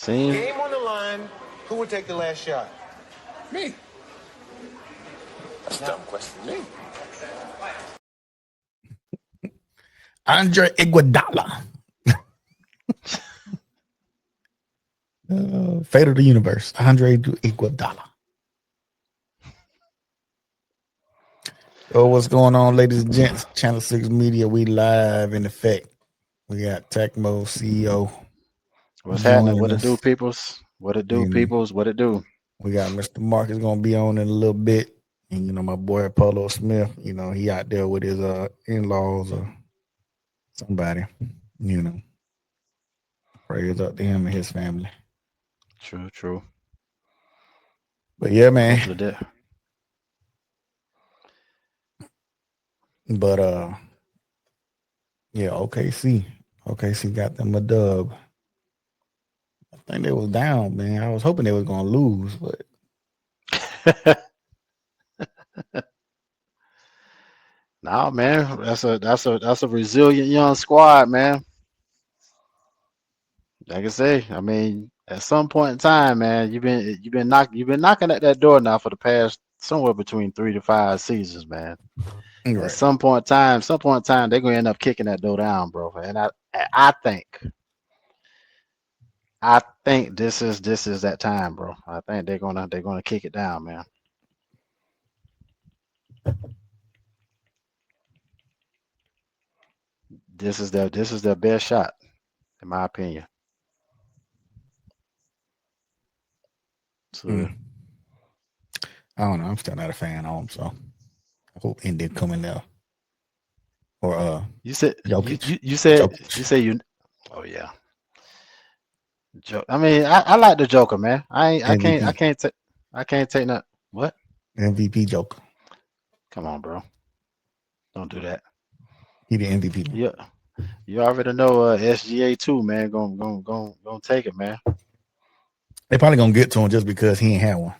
Game on the line. Who would take the last shot? Me. That's a dumb question. Me. Andre Iguodala. Fate of the universe. Andre Iguodala. Oh, what's going on, ladies and gents? Channel 6 Media. We live in effect. We got Tecmo CEO. What's happening? What it do, peoples? What it do, peoples? What it do? We got Mr. Marcus going to be on in a little bit. And, you know, my boy Polo Smith, you know, he out there with his in-laws or somebody, you know. Prayers up to him and his family. True. But yeah, man. But yeah, OKC got them a dub. I think they was down, man. I was hoping they was gonna lose, but nah, man, that's a resilient young squad, man. Like I say, I mean, at some point in time, man, you've been knocking at that door now for the past somewhere between 3 to 5 seasons, man. Right. At some point in time, they're gonna end up kicking that door down, bro. And I think this is that time, bro. I think they're gonna kick it down, man. This is their best shot, in my opinion. So, I don't know. I'm still not a fan of them, so I hope Indy come in there. Or you said Jokic. You said you. Oh yeah. I mean, I like the Joker, man. I can't take that. What? MVP Joker. Come on, bro. Don't do that. He the MVP. Yeah. You already know SGA too, man. Gonna take it, man. They probably gonna get to him just because he ain't had one.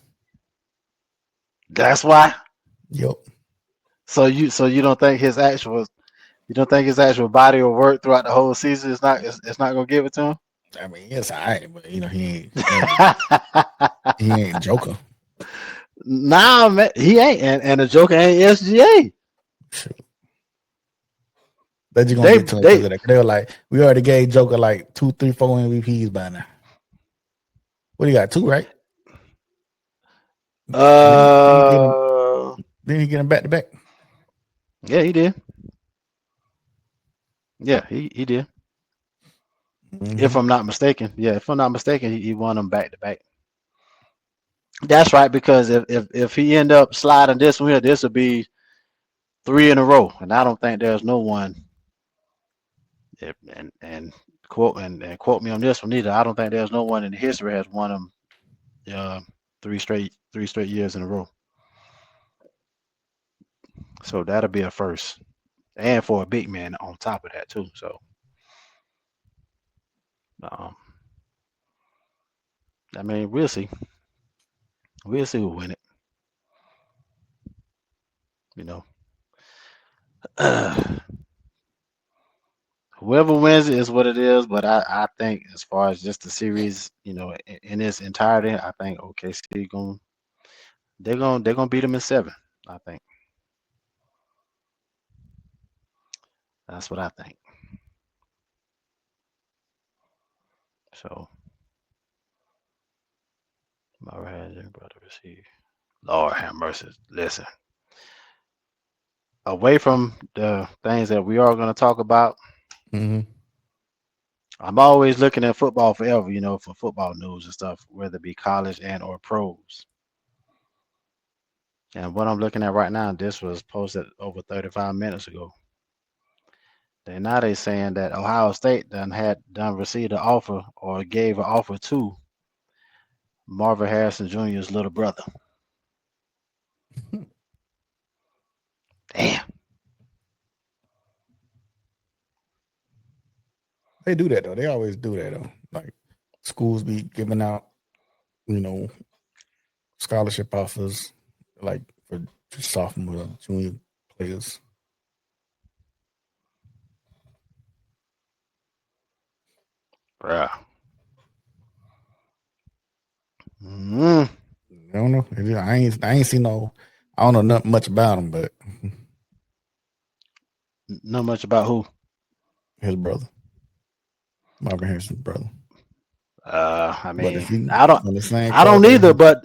That's why. Yep. So you don't think his actual body of work throughout the whole season is not gonna give it to him? I mean, it's all right, but you know he ain't Joker. Nah, man, he ain't, and the Joker ain't SGA. They're just gonna get to him because of that. They were like, we already gave Joker like 2, 3, 4 MVPs by now. What do you got? 2, right? Didn't he get him back to back? Yeah, he did. Yeah, he did. Mm-hmm. If I'm not mistaken, he won them back to back. That's right, because if he end up sliding this one here, this would be 3 in a row, and I don't think there's no one. And quote me on this one either. I don't think there's no one in history has won them 3 straight years in a row. So that'll be a first, and for a big man on top of that too. So, I mean, we'll see. We'll see who win it. You know, whoever wins it is what it is. But I think as far as just the series, you know, in its entirety, I think OKC they're gonna beat them in 7. I think. That's what I think. So, my right brother receive. Lord have mercy. Listen. Away from the things that we are going to talk about, I'm always looking at football forever, you know, for football news and stuff, whether it be college and or pros. And what I'm looking at right now, this was posted over 35 minutes ago. Now they're saying that Ohio State received an offer or gave an offer to Marvin Harrison Jr.'s little brother. Damn. They do that though. They always do that though. Like schools be giving out, you know, scholarship offers like for sophomore, junior players. Bruh. Mm, I don't know. I ain't seen no. I don't know nothing much about him, but not much about who. his brother, Marvin Harrison's brother. I But if mean, he I don't, in the same I don't class, either. But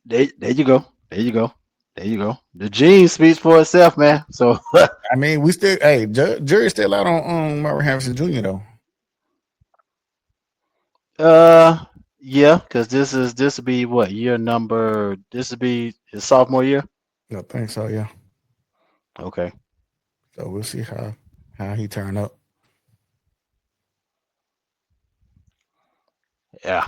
there you go. There you go. There you go. The gene speaks for itself, man. So, I mean, we still. Hey, jury's still out on Marvin Harrison Jr. though. yeah, because this will be what year number? This will be his sophomore year. I think so. Yeah. Okay. So we'll see how he turn up. Yeah.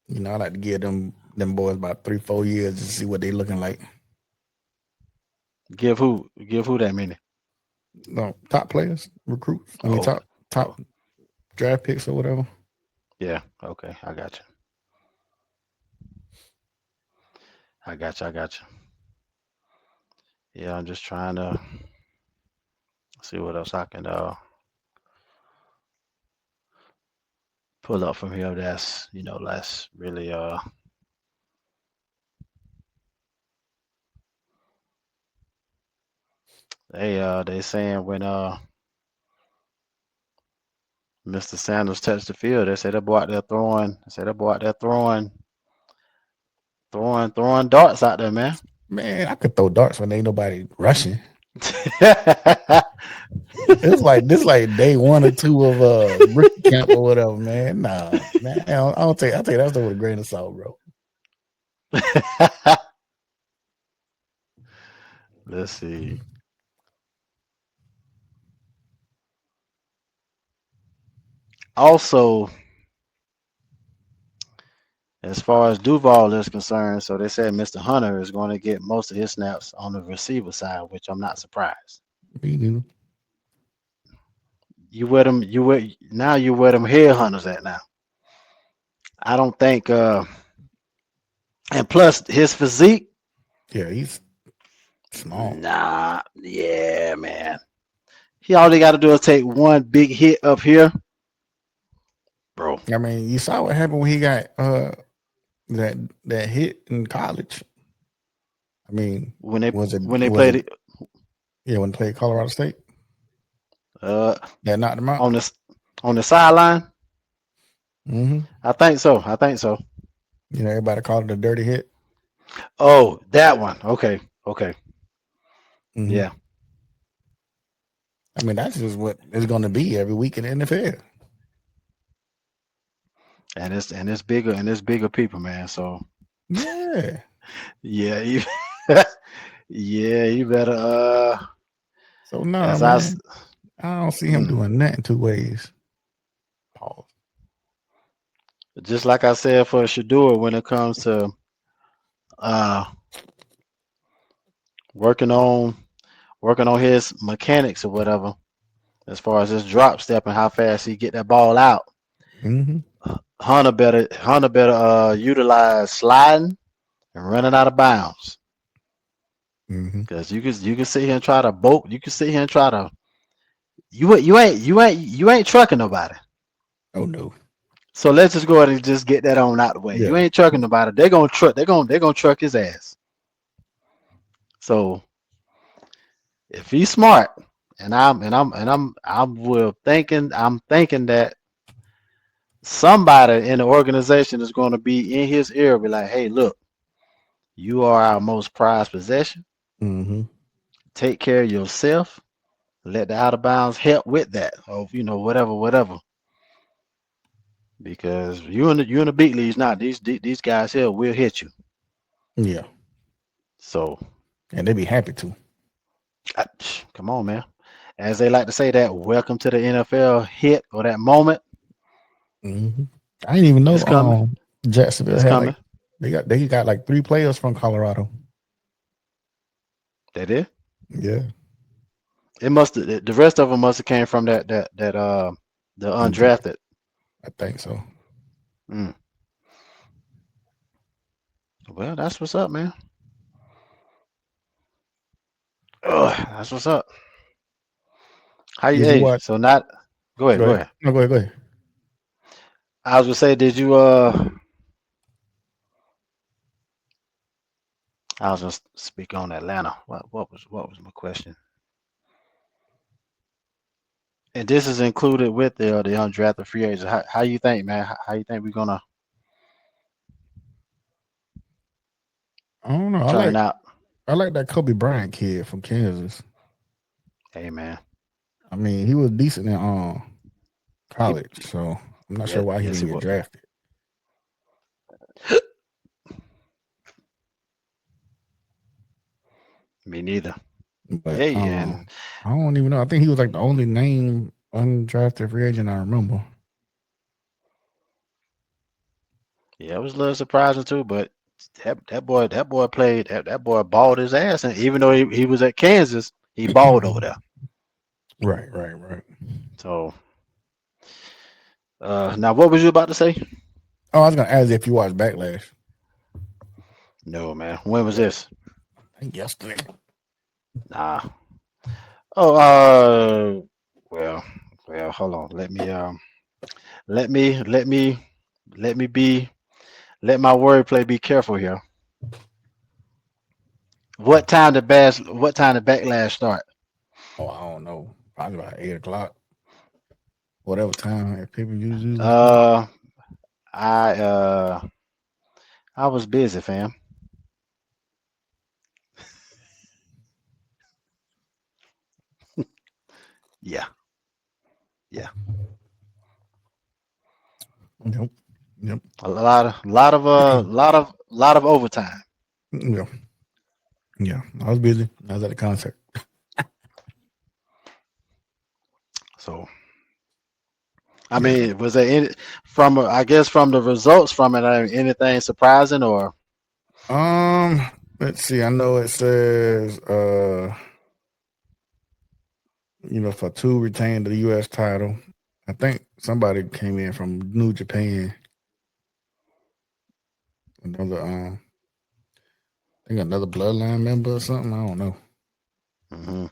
You know, I like to give them boys about 3-4 years to see what they looking like. Give who? Give who that meaning? No, top players, recruits. I mean, Oh. top draft picks or whatever. Yeah. Okay. I got you. I got you. I got you. Yeah, I'm just trying to see what else I can pull up from here. That's that's really they saying when Mr. Sanders touched the field, they said that boy out there throwing. They said that boy out there throwing darts out there, man. Man, I could throw darts when ain't nobody rushing. This like day 1 or 2 of rookie camp or whatever, man. Nah, man, I tell you that's with a grain of salt, bro. Let's see. Also, as far as Duval is concerned, so they said Mr. Hunter is going to get most of his snaps on the receiver side, which I'm not surprised. Me neither. You where them you where them headhunters at now. I don't think and plus his physique, Yeah, he's small. nah, yeah, man. He all they got to do is take one big hit up here, bro. I mean, you saw what happened when he got that hit in college. I mean, When they was it when they played it, yeah, when they played Colorado State? uh, That knocked him out. on the sideline. Mm-hmm. I think so. I think so. You know, everybody called it a dirty hit. Oh, that one. Okay. Okay. Mm-hmm. Yeah. I mean, that's just what it's going to be every week in the NFL. And it's bigger people, man. So Yeah. yeah, yeah, you better So no, as man, I don't see him mm, doing that in 2 ways. Pause. just like I said for Shador when it comes to uh working on his mechanics or whatever, as far as his drop step and how fast he get that ball out. Mm-hmm. Hunter better utilize sliding and running out of bounds. Mm-hmm. Because you can sit here and try to bolt. You can sit here and try to you ain't trucking nobody. Oh no. So let's just go ahead and just get that on out the way. Yeah. You ain't trucking nobody. They're gonna truck. They're gonna truck his ass. So if he's smart, I'm thinking that somebody in the organization is going to be in his ear, be like, hey, look, you are our most prized possession. Mm-hmm. Take care of yourself. Let the out of bounds help with that, or whatever. Because you in the big leagues now, these guys here will hit you. Yeah. So, And they'd be happy to. come on, man. As they like to say, that welcome to the NFL hit or that moment. Mm-hmm. I didn't even It's coming. know Jacksonville It's had coming. like they got like 3 players from Colorado. They did. Yeah. It must. The rest of them must have came from the undrafted. I think so. Mm. Well, that's what's up, man. That's what's up. How you? Did you Hey, watch? so not. Go ahead. Go ahead. No, go ahead. I was gonna say, did you I was just speak on Atlanta. What was my question? And this is included with the undrafted free agents. How you think, man? How you think we're gonna I don't know. turn out? I like that Kobe Bryant kid from Kansas. Hey, man. I mean, he was decent in He, college, so I'm not sure why he yes, didn't he get was. drafted. Me neither. But Hey, and I don't even know. I think he was like the only name undrafted free agent I remember. yeah, it was a little surprising too. But that boy played. That boy balled his ass, and even though he was at Kansas, he balled over there. Right. So, now what was you about to say? Oh, I was gonna ask if you watched Backlash. No, man. When was this? I think yesterday. Nah. Oh, well, hold on. Let my wordplay be careful here. What time did Backlash start? Oh, I don't know. Probably about 8 o'clock. Whatever time people usually start. Uh, I I was busy, fam. Yeah, yeah. Yep. A lot of overtime. Yeah. Yeah. I was busy. I was at a concert. So, I Yeah. mean, was there any I guess from the results from it, anything surprising or? Let's see. I know it says for two retained the US title. I think somebody came in from New Japan. Another I think another bloodline member or something. I don't know. Mm-hmm.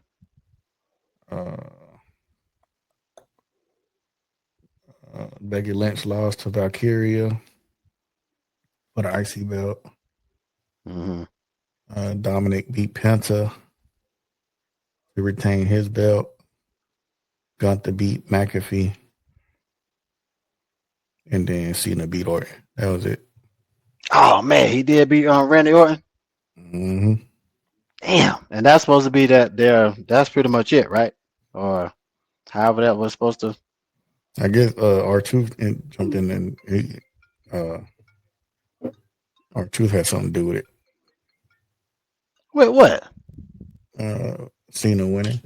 Becky Lynch lost to Valkyria for the IC belt. Mm-hmm. Dominic beat Penta to retain his belt. Gunther beat McAfee. And then Cena beat Orton. That was it. Oh man, he did beat Randy Orton. Mm-hmm. Damn, and that's supposed to be that there. That's pretty much it, right? Or however that was supposed to. I guess R-Truth jumped in and R-Truth had something to do with it. Wait, what? Cena winning.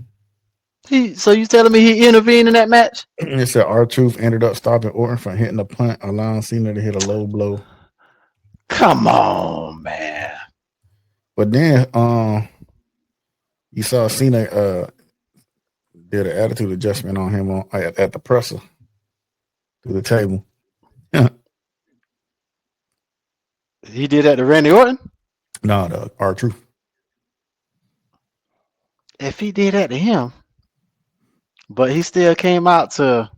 So you telling me he intervened in that match? It said R-Truth ended up stopping Orton from hitting a punt, allowing Cena to hit a low blow. Come on, man. But then you saw Cena did an attitude adjustment on him at the presser through the table. He did that to Randy Orton? No, the R-Truth. If he did that to him, but he still came out to.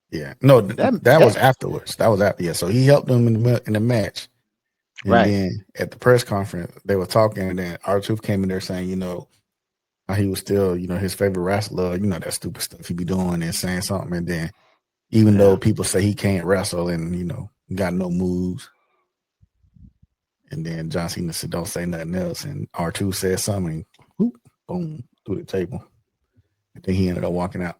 Yeah, no, that was afterwards. That was after. Yeah, so he helped them in the match, and right. then at the press conference they were talking, and then R-Truth came in there saying, how he was still, his favorite wrestler, that stupid stuff he be doing and saying something, and then even though people say he can't wrestle and got no moves, and then John Cena said don't say nothing else, and R-Truth said something, whoop, boom, through the table, and then he ended up walking out.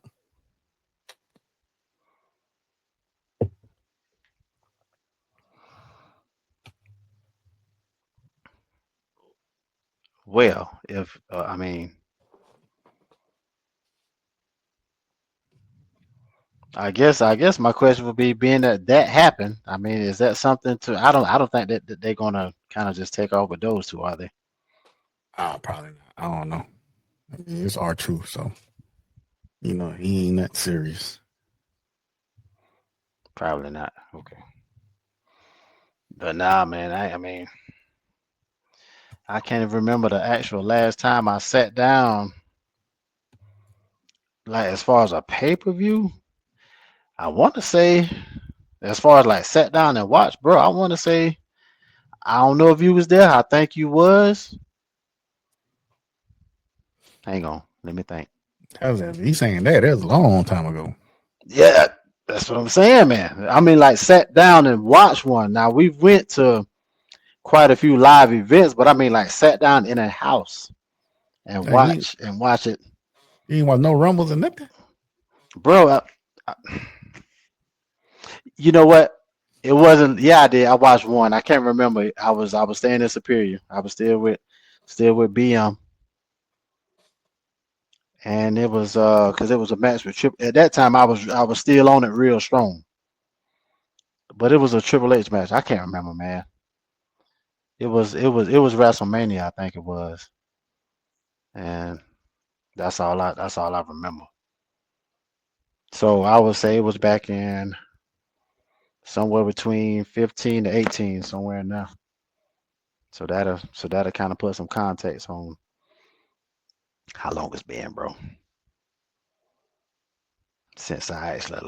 Well, if I mean, I guess my question would be, being that happened. I mean, is that something to? I don't think that they're gonna kind of just take over those two, are they? Probably not. I don't know. I mean, it's R-Truth, so he ain't that serious. Probably not. Okay. But nah, man. I mean, I can't even remember the actual last time I sat down. Like as far as a pay-per-view, I want to say, as far as like sat down and watched, bro, I want to say I don't know if you was there. I think you was. Hang on, let me think. He's saying that was a long time ago. Yeah, that's what I'm saying, man. I mean, like sat down and watched one. Now we went to quite a few live events, but I mean, like sat down in a house and Hey, watch it, you ain't want no rumbles or nothing. bro. You know what? It wasn't. Yeah, I did. I watched one. I can't remember. I was staying in Superior. I was still with BM, and it was because it was a match with Triple. At that time, I was still on it real strong, but it was a Triple H match. I can't remember, man. It was WrestleMania, I think it was, and that's all I remember. So I would say it was back in somewhere between 15 to 18, somewhere in there. So that'll kind of put some context on how long it's been, bro, since I actually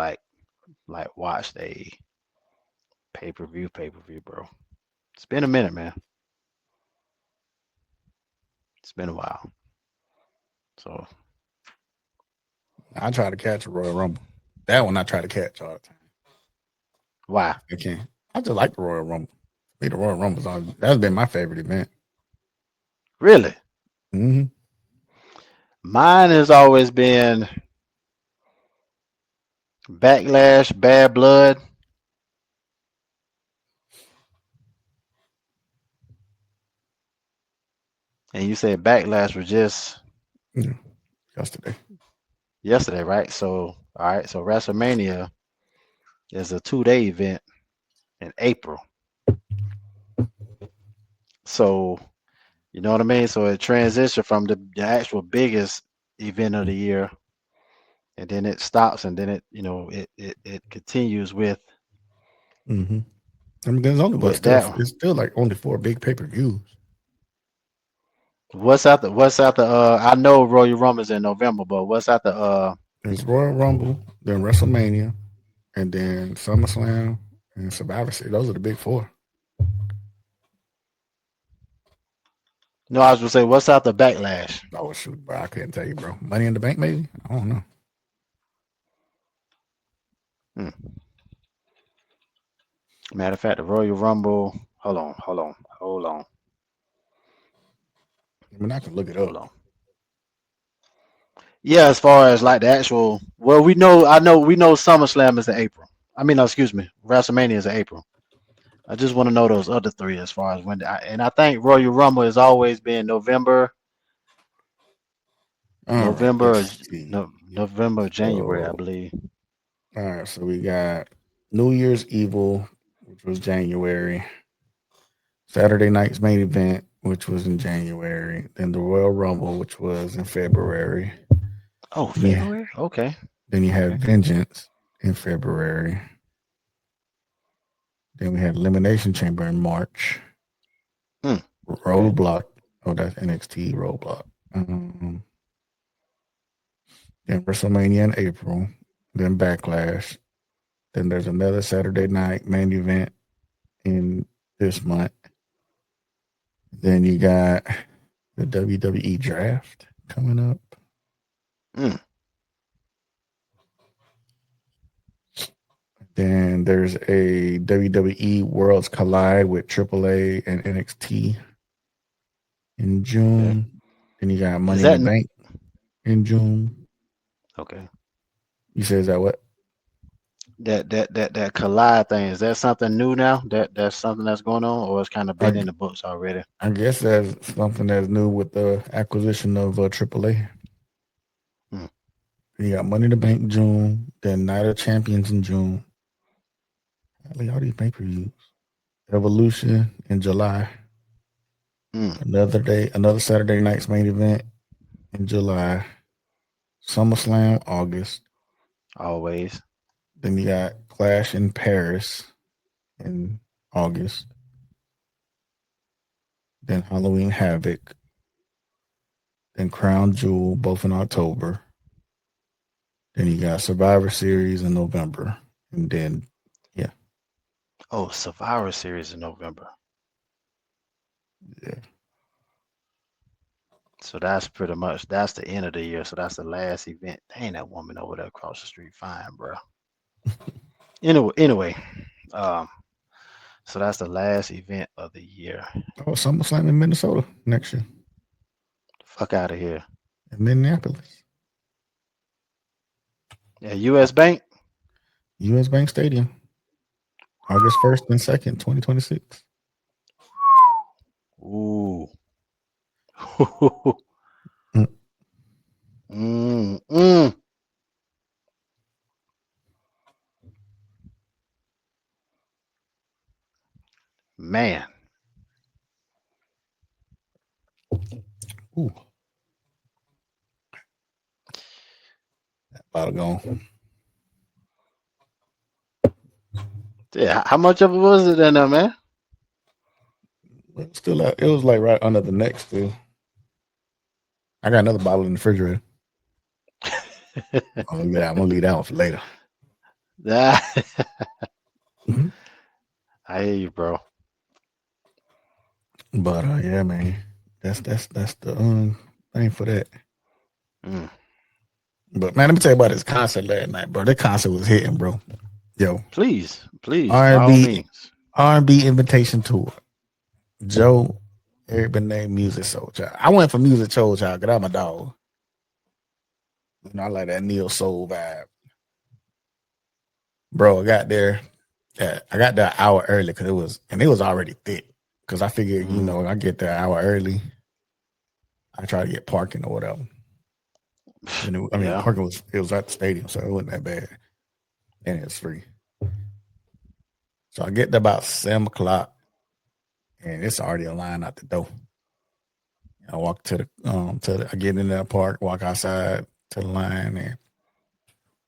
like watched a pay per view, bro. It's been a minute, man. It's been a while. So I try to catch a Royal Rumble. That one I try to catch all the time. why? I can't. I just like the Royal Rumble. The Royal Rumble's that's been my favorite event. Really? Mm-hmm. Mine has always been Backlash, Bad Blood. And you said Backlash was just Yeah, yesterday. yesterday, right? So, all right. So WrestleMania is a 2-day event in April. So, you know what I mean? So it transitioned from the actual biggest event of the year, and then it stops, and then it continues Mm-hmm. I mean, there's only with still that one. it's still like only 4 big pay-per-views. What's after I know Royal Rumble is in November, but what's after There's Royal Rumble, then WrestleMania, and then SummerSlam and Survivor Series. Those are the big 4. no, I was gonna say what's after Backlash? Oh shoot, bro, I couldn't tell you, bro. Money in the Bank, maybe? I don't know. Hmm. Matter of fact, the Royal Rumble. Hold on. I mean, I can look it up. Yeah, as far as like the actual, well, we know SummerSlam is in April. I mean, no, excuse me, WrestleMania is in April. I just want to know those other three as far as and I think Royal Rumble has always been November, All right, November, or let's see. November, or January, I So, believe. all right, so we got New Year's Evil, which was January. Saturday night's main event, which was in January. Then the Royal Rumble, which was in February. Oh, Yeah. February. Okay. Then you had Okay. Vengeance in February. Then we had Elimination Chamber in March. Hmm. Roadblock. Oh, that's NXT Roadblock. Then WrestleMania in April. Then Backlash. Then there's another Saturday night main event in this month. Then you got the WWE draft coming up. Hmm. Then there's a WWE Worlds Collide with AAA and NXT in June. Okay. Then you got Is Money in the that Bank in June. okay? You say is that what? That collide thing, is that something new now? That's something that's going on, or it's kind of been I, in the books already? I guess that's something that's new with the acquisition of AAA. Hmm. You got Money in the Bank June, then Night of Champions in June. All these pay-per-views. Evolution in July. Hmm. Another Saturday night's main event in July. SummerSlam August. Always. Then you got Clash in Paris in August. Then Halloween Havoc. Then Crown Jewel, both in October. Then you got Survivor Series in November. And then, yeah. Oh, Survivor Series in November. Yeah. So that's pretty much that's the end of the year. So that's the last event. Dang, that woman over there across the street, fine, bro. Anyway, um, so that's the last event of the year. Oh, SummerSlam in Minnesota next year. Fuck out of here. In Minneapolis. Yeah, U.S. Bank. US Bank Stadium. August 1st and 2nd, 2026. Ooh. Mm. Mm. Man. Ooh. That bottle gone. Yeah, how much of it was it in there, man? But still, it was like right under the neck still. I got another bottle in the refrigerator. I'm gonna leave that one for later. I hear you, bro. But yeah, man, that's the thing for that. Mm. But man, let me tell you about this concert last night, bro. That concert was hitting, bro. Yo, Please, by all R&B means. R&B invitation tour. Joe, Eric Benet, Music Soul Child. I went for Music Soul Child because I'm my dog. You know, I like that neo soul vibe. Bro, I got there. I got there an hour early because it was already thick. Because I figured, you know, I get there an hour early. I try to get parking or whatever. And parking was at the stadium, so it wasn't that bad. And it's free. So I get there about 7:00, and it's already a line out the door. I walk to the I get in that park, walk outside to the line, and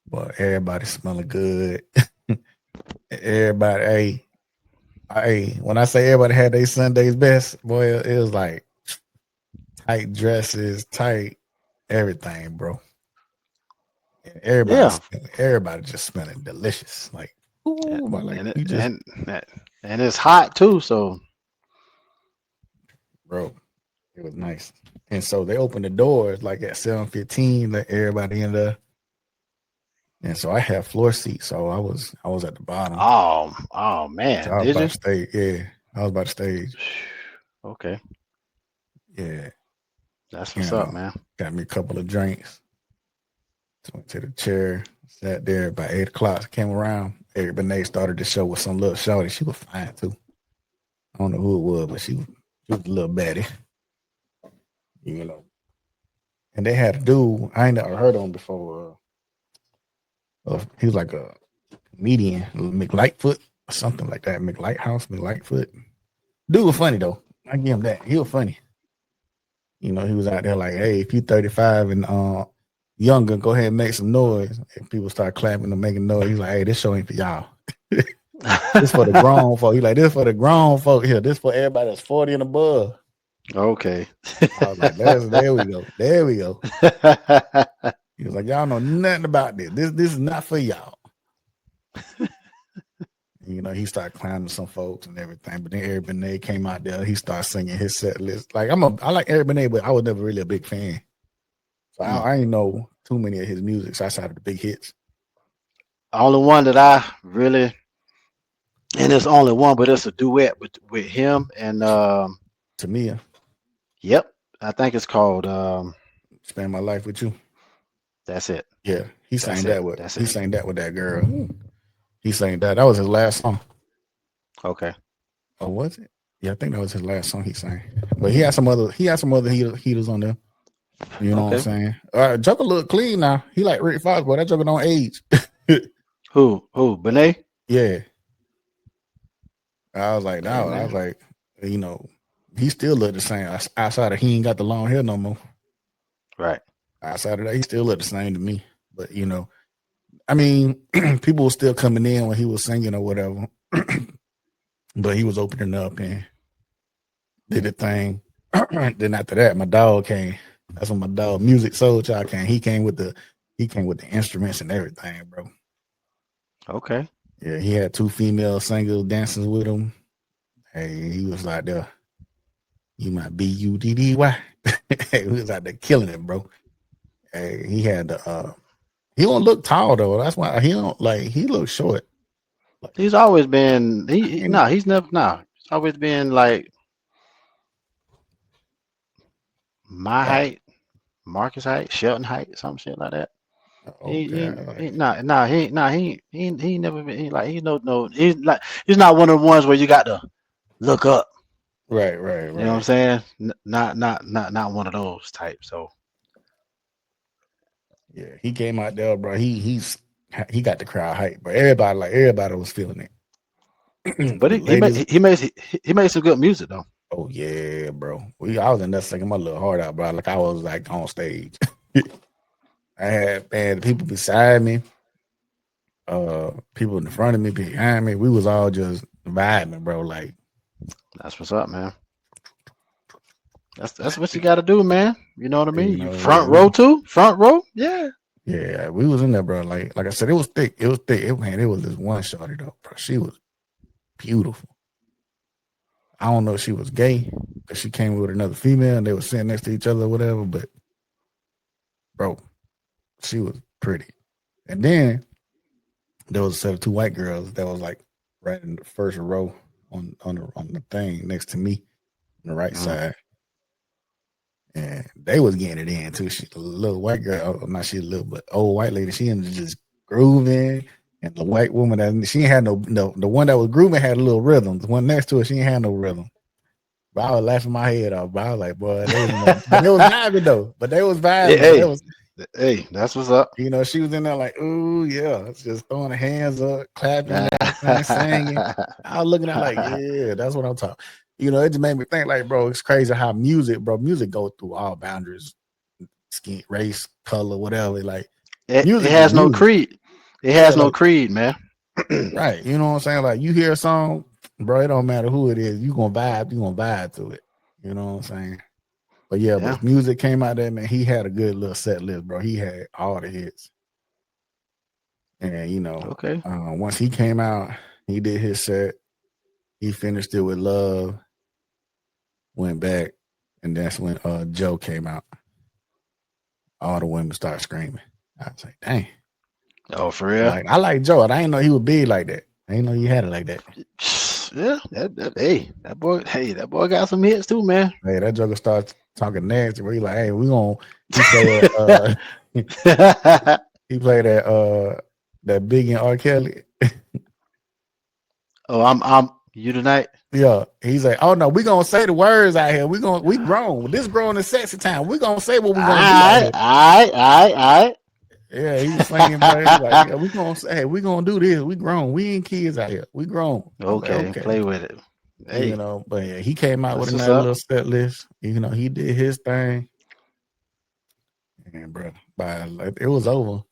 but everybody smelling good. Everybody, hey, when I say everybody had their Sunday's best, boy, it was like tight dresses, tight everything, bro. And everybody just smelling delicious. Like, ooh, like and, it, you just, and and it's hot too, so bro, it was nice. And so they opened the doors like at 7:15, let everybody in there. And so I had floor seats, so I was at the bottom. oh So man, I was did about you? to stage. Yeah, I was about to stage. Okay, Yeah, that's you what's up, know, man. got me a couple of drinks. So went to the chair, sat there. By 8:00, came around. Eric Benet started the show with some little shorty. She was fine too. I don't know who it was, but she was a little baddie, you know. And they had a dude I ain't never heard of him before. He was like a comedian, McLightfoot or something like that. McLightfoot. Dude was funny though. I give him that. He was funny. You know, he was out there like, hey, if you 35 and younger, go ahead and make some noise. And people start clapping and making noise. He's like, hey, this show ain't for y'all. This for the grown folk. He's like, this for the grown folk here. This for everybody that's 40 and above. Okay. I was like, there we go. There we go. He was like, y'all know nothing about this. This is not for y'all. You know, he started clowning some folks and everything. But then Eric Benet came out there. He started singing his set list. Like I like Eric Benet, but I was never really a big fan. So I ain't know too many of his music outside of the big hits. Only one that I really, and it's only one, but it's a duet with him and Tamia, yep, I think it's called Spend My Life With You. that's it. Yeah, he sang That's it. that with that girl. He sang that. That was his last song. Okay. Oh, was it? Yeah, I think that was his last song he sang. But he had some other heaters on there. You know what I'm saying? Joker look clean now. He like Rick Fox, but that Joker don't age. Who? Benet? Yeah. I was like, no. I was like, you know, he still look the same. Outside of he ain't got the long hair no more. Right. Outside of that, he still look the same to me. But you know, I mean, people were still coming in when he was singing or whatever. But he was opening up and did the thing. Then after that, my dog came. That's when my dog, Music Soul Child, came. He came with the instruments and everything, bro. Okay. Yeah, he had two female singers dancing with him. Hey, he was like there. You my Buddy. He was out there killing it, bro. Hey, he had the he don't look tall though. That's why he don't like he looks short. Like, He's always been he's never He's always been like my right. height, Marcus height, Shelton height, some shit like that. Okay. He ain't never been he's not one of the ones where you got to look up. Right. You know what I'm saying? Not one of those types. So yeah, he came out there, bro. He got the crowd hype, but everybody was feeling it. but Ladies, he made some good music though. oh yeah, bro. I was in there singing my little heart out, bro. Like I was like on stage. I had people beside me, people in front of me, behind me. We was all just vibing, bro. Like that's what's up, man. That's what you got to do, man. You know what I mean? You front row too? Front row? Yeah. Yeah, we was in there, bro. Like I said, it was thick. It was thick. It was this one shorty though, bro. She was beautiful. I don't know if she was gay because she came with another female and they were sitting next to each other or whatever, but bro, she was pretty. And then there was a set of two white girls that was like right in the first row on the thing next to me on the right side. And they was getting it in too. She, the little white girl, not she little, but old white lady, she ended just grooving. And the white woman that she ain't had no, the one that was grooving had a little rhythm. The one next to her, she ain't had no rhythm. But I was laughing my head off. But I was like, boy, they was vibing though. But they was vibing. Hey, that's what's up. You know, she was in there like, ooh, yeah, just throwing her hands up, clapping, and singing. I was looking at like, yeah, that's what I'm talking. You know, it just made me think like, bro, it's crazy how music goes through all boundaries, skin, race, color, whatever. Like, it has no creed. It has no creed, man. Right. You know what I'm saying? Like, you hear a song, bro, it don't matter who it is. You gonna vibe to it. You know what I'm saying? But yeah, but music came out there, man. He had a good little set list, bro. He had all the hits. And, you know, once he came out, he did his set. He finished it with Love, went back, and that's when Joe came out. All the women started screaming. I was like, dang. Oh, for real? Like, I like Joe. I didn't know he would be like that. I didn't know you had it like that. Yeah, that boy got some hits too, man. Hey, that joker starts talking nasty where he like, hey, he played that Big and R. Kelly. Oh, I'm you tonight. Yeah. He's like, oh no, we gonna say the words out here. We grown. This grown is sexy time. We gonna say what we gonna do. All right. Yeah, he was singing, bro. He was like, yeah, we gonna say, hey, we gonna do this. We grown. We ain't kids out here. We grown. Okay, play with it. Hey, you know, but yeah, he came out with another little set list. You know, he did his thing. And bro, it was over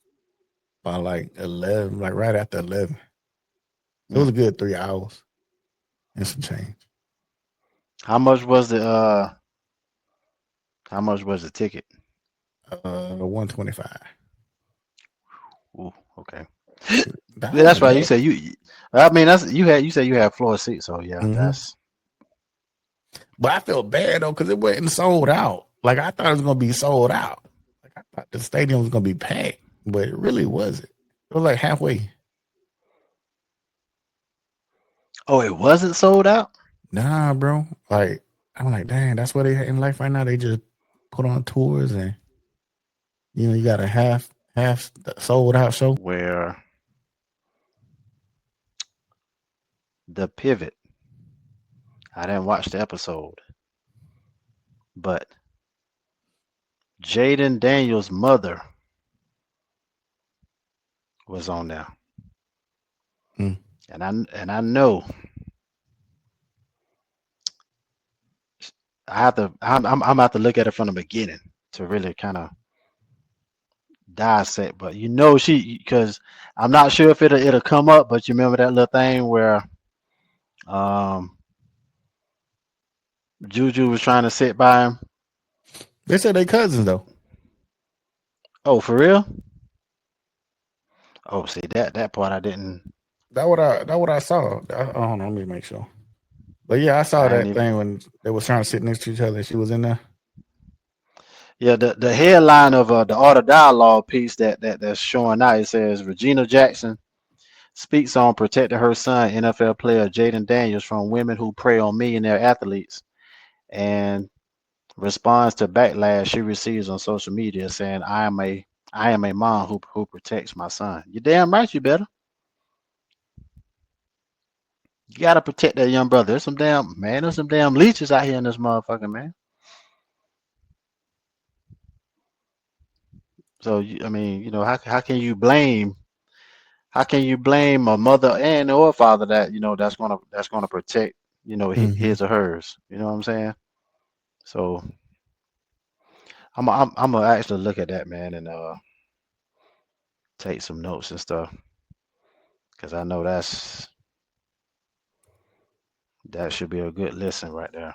by like 11, like right after 11. It was a good 3 hours and some change. How much was the ticket? $125. Ooh, okay. That's right. You said you said you had floor seats, so yeah, that's. But I felt bad though because it wasn't sold out. Like I thought it was gonna be sold out. Like I thought the stadium was gonna be packed, but it really wasn't. It was like halfway. Oh, it wasn't sold out? Nah, bro. Like I'm like, dang, that's what they in life right now. They just put on tours and you know you got a half sold out show. Where the pivot. I didn't watch the episode, but Jaden Daniels' mother was on there, and I know I'm about to look at it from the beginning to really kind of dissect. But you know because I'm not sure if it'll come up, but you remember that little thing where Juju was trying to sit by him. They said they cousins though. Oh, for real? Oh, see that part I didn't. That what I saw. Hold on, let me make sure. But yeah, I saw I ain't that even. thing when they was trying to sit next to each other. She was in there. Yeah, the headline of the Art of Dialogue piece that's showing out, it says Regina Jackson speaks on protecting her son, NFL player Jaden Daniels, from women who prey on millionaire athletes, and responds to backlash she receives on social media, saying, I am a mom who protects my son." You damn right, you better. You gotta protect that young brother. There's some damn leeches out here in this motherfucker, man. So I mean, how can you blame a mother and or father that that's gonna protect Mm-hmm. his or hers? You know what I'm saying? So I'm gonna actually look at that, man, and take some notes and stuff, because I know that should be a good listen right there.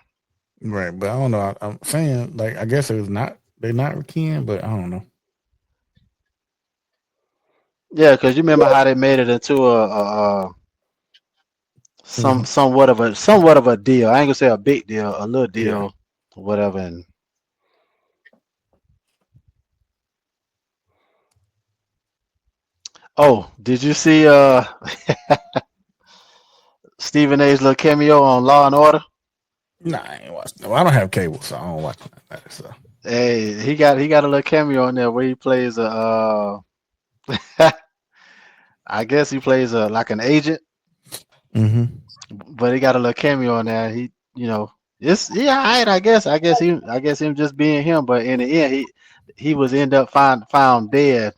Right, but I don't know. I'm saying like I guess it was not they're not kin, but I don't know. Yeah, because you remember how they made it into a Mm-hmm. somewhat of a deal. I ain't gonna say a big deal, a little Yeah. deal, whatever. And oh, did you see Stephen A's little cameo on Law and Order? Nah, I ain't watching. No, I don't have cable, so I don't watch that stuff. Hey, he got a little cameo on there where he plays I guess he plays a like an agent, Mm-hmm. but he got a little cameo on there. It's yeah, all right, I guess him just being him, but in the end he was end up found dead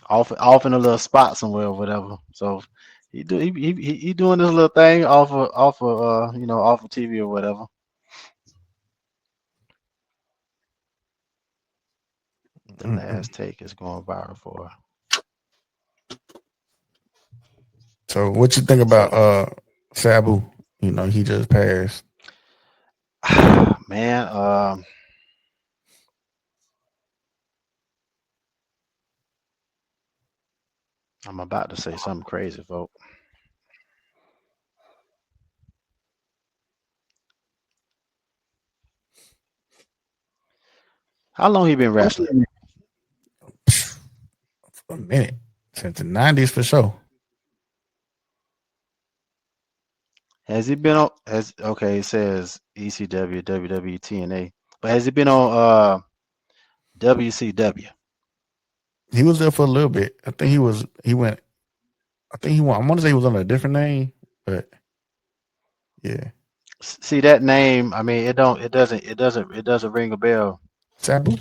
off in a little spot somewhere or whatever. So he doing this little thing off of TV or whatever. The Mm-mm. last take is going viral for. So what you think So about Sabu? You know, he just passed. man, I'm about to say something crazy, folks. How long he been wrestling? For a minute. Since the 90s for sure. Has he been on? Has okay? It says ECW, WWE, TNA, but has he been on WCW? He was there for a little bit. I think he went I want to say he was on a different name, but yeah. See that name? I mean, it doesn't ring a bell. Sabu?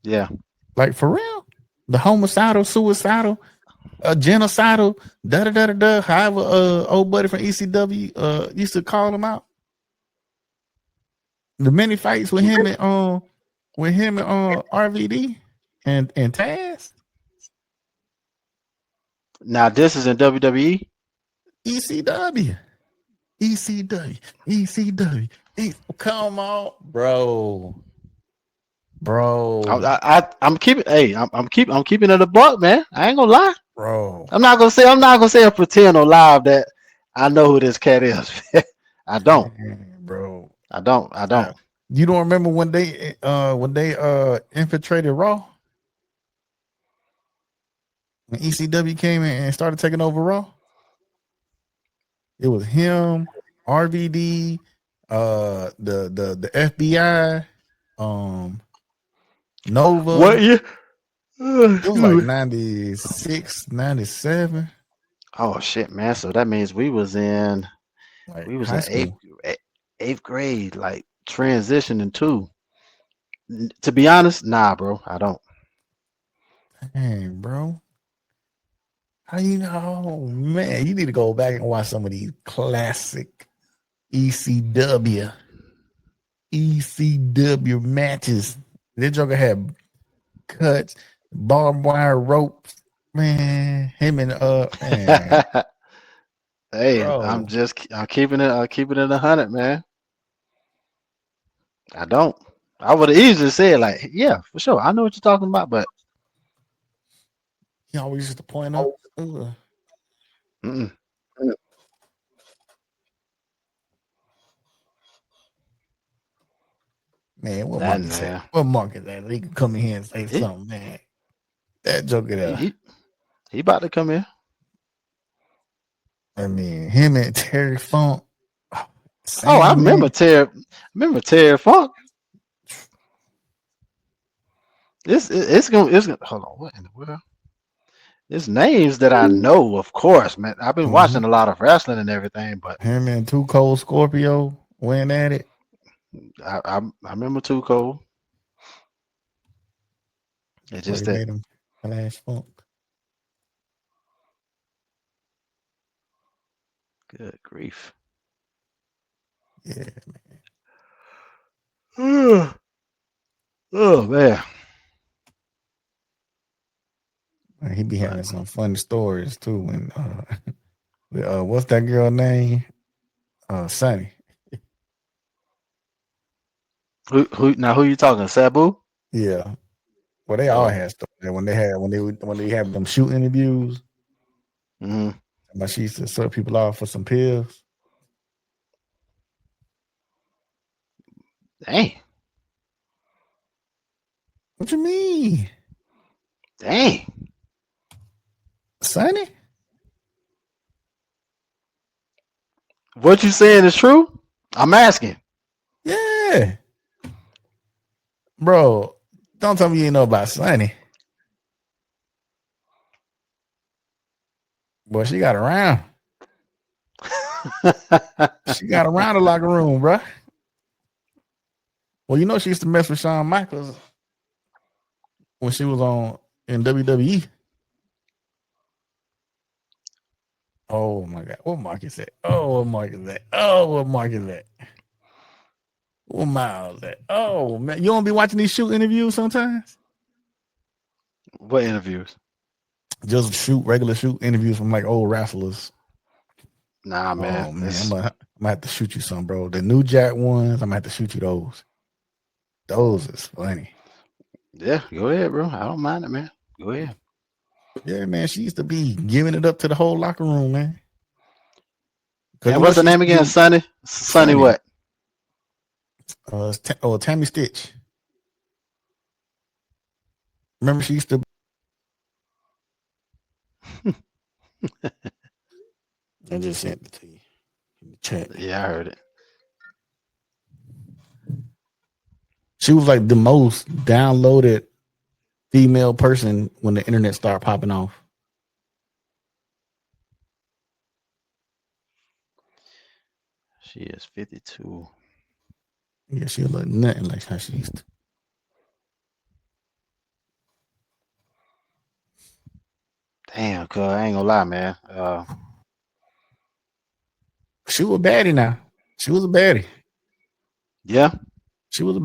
Yeah. Like for real? The homicidal, suicidal, genocidal, da da da da da. However, old buddy from ECW used to call him out. The many fights with him and RVD and Taz. Now this is in WWE. ECW. ECW. ECW. Come on, bro. Bro. I'm keeping. Hey, I'm keeping it a buck, man. I ain't gonna lie. Bro. I'm not gonna say or pretend or live that I know who this cat is. I don't. Man, bro. I don't. You don't remember when they infiltrated Raw? When ECW came in and started taking over Raw? It was him, RVD, the FBI, Nova. What year? It was like 96, 97, Oh shit, man. So that means like we was high in school. eighth grade, like transitioning too. To be honest, nah, bro. I don't. Dang, bro. How you know? Oh, man, you need to go back and watch some of these classic ECW matches. That Joker had cuts, barbed wire ropes. Man, him and man, Hey, bro. I'm keeping it 100, man. I don't. I would have easily said like, yeah, for sure. I know what you're talking about, but He always used to point up. Ugh. mm-mm. Man, what That Marcus said? What Marcus said? He can come in here and say something, man. That joker there. He about to come in. I mean, him and Terry Funk. I remember Terry Funk. It's gonna hold on. What in the world? It's names that I know, of course, man. I've been watching a lot of wrestling and everything, but him and Too Cold Scorpio went at it. I remember Too Cold. It just made him Flash Funk. Good grief. Yeah, man. Oh man. He be having some funny stories too. When what's that girl name? Sunny. Who you talking? Sabu? Yeah. Well, they all had stuff when they have them shoot interviews. Mm-hmm. She used to set people off for some pills. Dang. What you mean? Dang. Sonny? What you saying is true? I'm asking. Yeah. Bro, don't tell me you ain't know about Sonny. Boy, she got around. She got around the locker room, bro. Well, you know she used to mess with Shawn Michaels when she was in WWE. Oh my God. What mark is that? Oh, what mark is that? Oh, what mark is that? What mile is that? Oh man. You don't be watching these shoot interviews sometimes? What interviews? Just regular shoot interviews from like old wrestlers. Nah, man. Oh man, I'm gonna have to shoot you some, bro. The New Jack ones, I'm gonna have to shoot you those. Those is funny. Yeah, go ahead, bro. I don't mind it, man. Go ahead. Yeah, man. She used to be giving it up to the whole locker room, man. And what's the name again? Sonny? Sonny what? Tammy Stitch. Remember she used to I just sent it to you in the chat. Yeah, I heard it. She was like the most downloaded female person when the internet started popping off. She is 52. Yeah, she look nothing like how she used to. Damn, cuz I ain't gonna lie, man. She was a baddie now. She was a baddie. Yeah. She was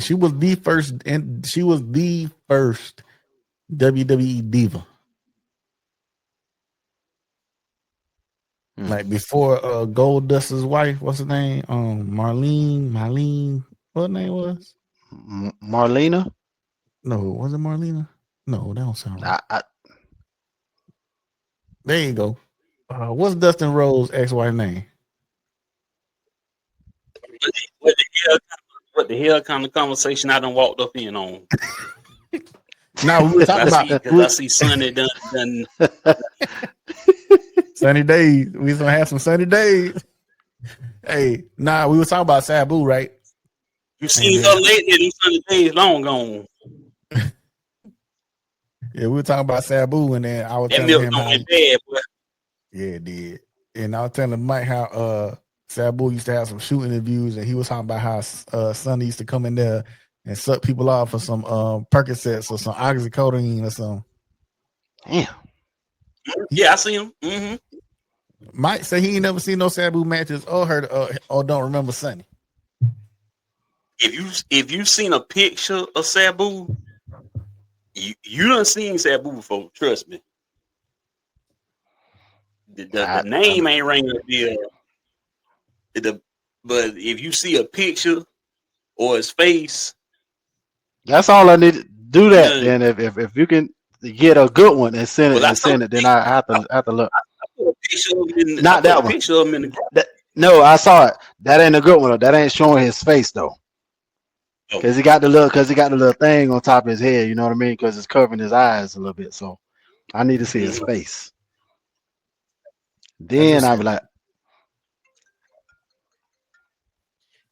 she was the first, and she was the first WWE diva. Like before Gold Dust's wife, what's her name? Marlene, what her name was? Marlena? No, was it Marlena? No, that don't sound right. There you go. What's Dustin Rhodes' ex-wife name? What the hell kind of conversation I done walked up in on? Now we were talking about because I see Sunny done. Sunny days. We was gonna have some sunny days. Hey, we were talking about Sabu, right? You seen her lately in Sunny days long gone. Yeah, we were talking about Sabu, and then I was that telling him how bad, boy. Yeah, it did. And I was telling Mike how Sabu used to have some shooting interviews, and he was talking about how Sonny used to come in there and suck people off for some Percocets or some oxycodone or something. Damn. Yeah, I see him. Mm-hmm. Mike said he ain't never seen no Sabu matches or heard or don't remember Sonny. If you seen a picture of Sabu, you done seen Sabu before. Trust me. The name ain't ringing a bell. But if you see a picture or his face, that's all I need to do. That then, if you can get a good one and send it, then I have to look. Not that one. No, I saw it. That ain't a good one. That ain't showing his face though. Because he got the little thing on top of his head. You know what I mean? Because it's covering his eyes a little bit. So I need to see his face. Then I be like,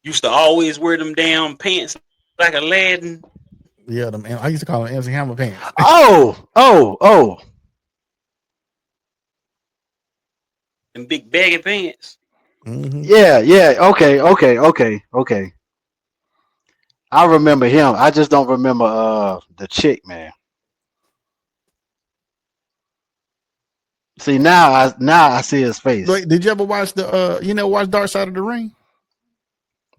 used to always wear them damn pants like Aladdin. Yeah, I used to call them MC Hammer pants. oh. Them big baggy pants. Mm-hmm. Yeah. Okay. I remember him. I just don't remember the chick, man. See now I see his face. Wait, did you ever watch watch Dark Side of the Ring?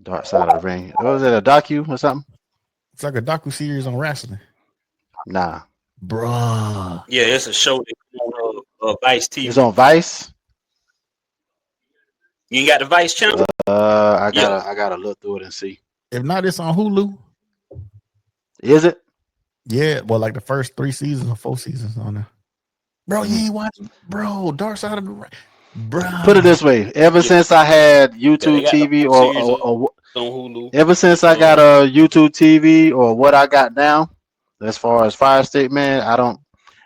Dark Side of the Ring. Was it a docu or something? It's like a docu series on wrestling. Nah. Bruh. Yeah, it's a show that's on Vice TV. It's on Vice. You ain't got the Vice channel? I gotta look through it and see. If not, it's on Hulu. Is it? Yeah, well, like the first 3 seasons or 4 seasons on there. Bro, you ain't watching, bro. Dark Side of the Ring, bro. Put it this way: ever since I had YouTube TV or on Hulu, ever since I got a YouTube TV or what I got now, as far as Fire Stick, man,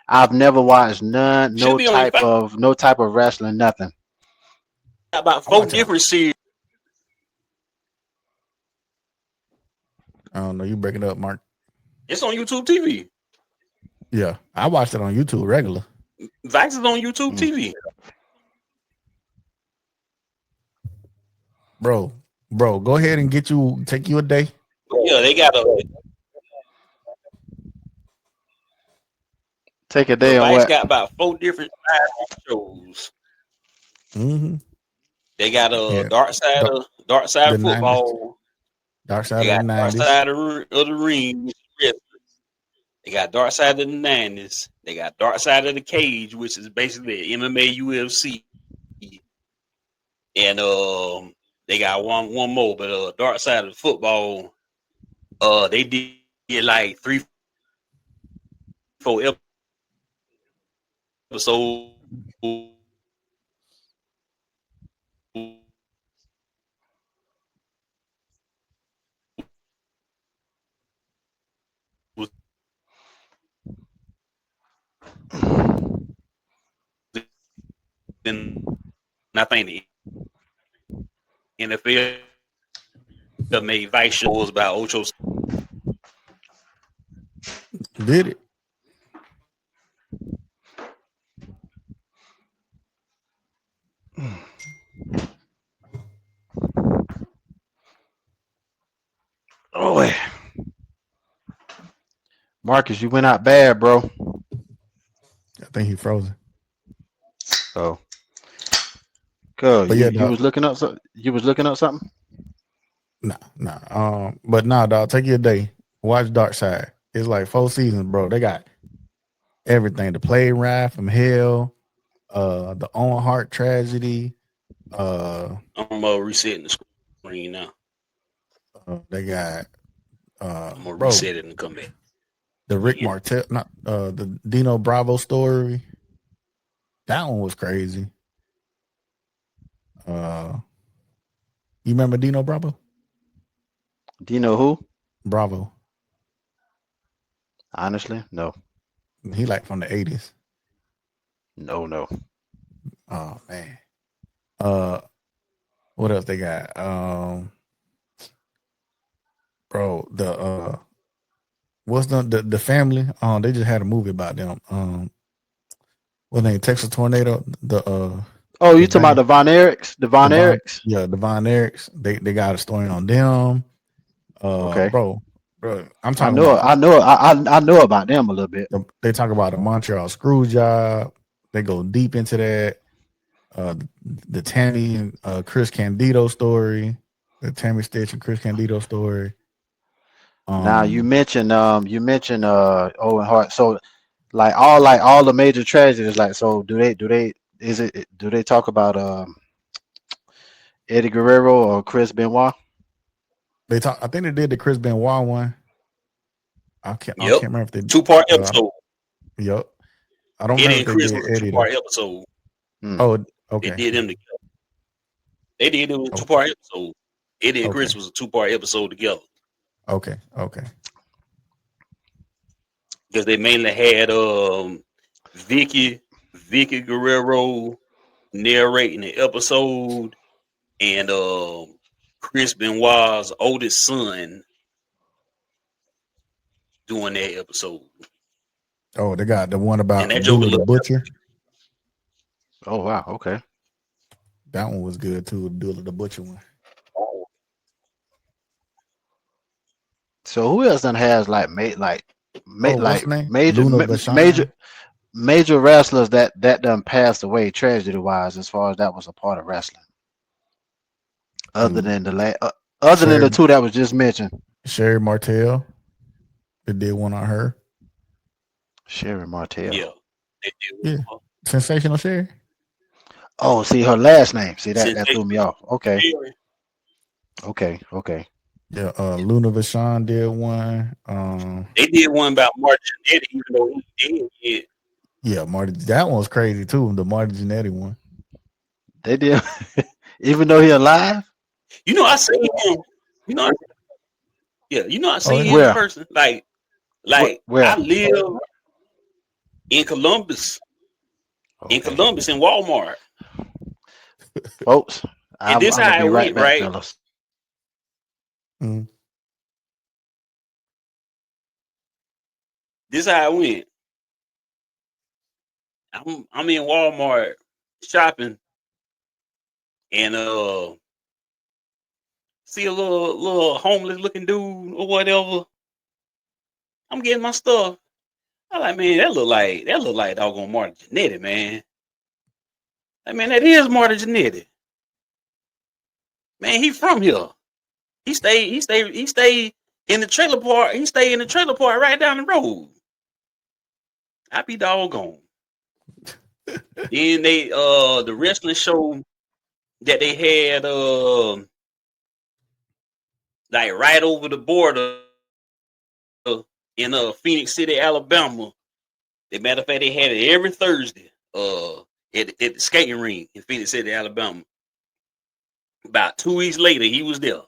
I've never watched no type of wrestling, nothing. About 4 different series. I don't know. You breaking up, Mark. It's on YouTube TV. Yeah, I watched it on YouTube regular. Vice is on YouTube TV. Bro, go ahead and take you a day. Yeah, they got take a day on Vice what? got about 4 different shows. Mm-hmm. They got Dark Side of Football. 90s. Dark Side they got of the 90s. Dark Side of the Ring. They got Dark Side of the 90s. They got Dark Side of the Cage, which is basically MMA UFC. And they got one more, but Dark Side of the Football, they did like 3-4 episodes. Then I think the NFL made Vice shows about Ocho. Did it? Oh, yeah. Marcus, you went out bad, bro. I think he frozen. Oh, cool. But You was looking up something. You was looking up something. Nah. But nah, dog. Take you a day. Watch Dark Side. It's like 4 seasons, bro. They got everything. The Plane Ride from Hell, the Owen Hart tragedy. I'm resetting the screen now. They got I'm gonna reset it and come back. The Rick Martel, not the Dino Bravo story. That one was crazy. You remember Dino Bravo? Dino who? Bravo. Honestly, no. He like from the 80s. No. Oh man. What else they got? Bro, what's the family? They just had a movie about them. What's name? Texas Tornado. You talking about the Von Erichs? The Von Erichs? Yeah, the Von Erichs. They got a story on them. Okay, bro. I'm talking. I know about them a little bit. They talk about the Montreal screw job. They go deep into that. The Tammy and Chris Candido story. The Tammy Stitch and Chris Candido story. Now you mentioned Owen Hart. So like all the major tragedies. Like, so do they talk about Eddie Guerrero or Chris Benoit? I think they did the Chris Benoit one. I can't remember if they 2-part episode. Yep. I don't Eddie remember and if Chris they was did a Eddie. 2-part episode. Oh, okay. They did them together. They did it was a 2-part episode. Eddie and Chris was a 2-part episode together. Okay. Because they mainly had Vicky Guerrero narrating the episode, and Chris Benoit's oldest son doing that episode. Oh, they got the one about And that Joker Abdullah the looked. Butcher. Oh wow, okay. That one was good too. Abdullah the Butcher one. So who else done has like What's her name? Luna Vachon. major wrestlers that done passed away tragedy wise as far as that was a part of wrestling? Other than the two that was just mentioned. Sherry Martel. They did one on her. Sherry Martel. Yeah. Yeah. Sensational Sherry. Oh, see her last name. See that threw me off. Okay. Yeah, Luna Vachon did one. They did one about Martin Jannetty, even though he did. Yeah, Marty. That one was crazy too. The Marty Jannetty one. They did, even though he alive. You know, I seen him. You know, I seen him where? in person. Like Where? I live in Columbus. Okay. In Columbus, in Walmart. Folks, And this how it went, right? Fellas. Mm. This how it went. I'm in Walmart shopping, and see a little homeless looking dude or whatever. I'm getting my stuff. I'm like, man, that look like doggone Martin Jannetty, man. Like, man, that is Martin Jannetty. Man, he from here. He stay in the trailer park. He stay in the trailer park right down the road. I be doggone. Then they the wrestling show that they had like right over the border in Phoenix City, Alabama. As a matter of fact, they had it every Thursday at the skating rink in Phoenix City, Alabama. About 2 weeks later, he was there.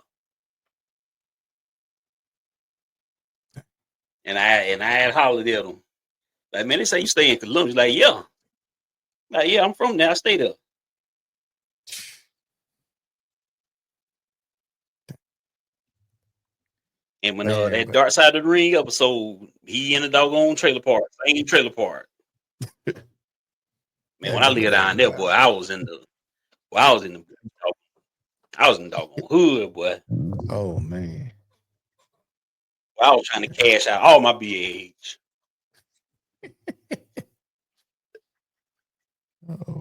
And I had hollered at him. Like, man, they say you stay in Columbus. Like, yeah. Like, yeah, I'm from there. I stay there. And when that Dark Side of the Ring episode, he in the doggone trailer park, same trailer park. Man, when I lived down there, boy, I was in the doggone hood, boy. Oh man. I was trying to cash out all my BAH.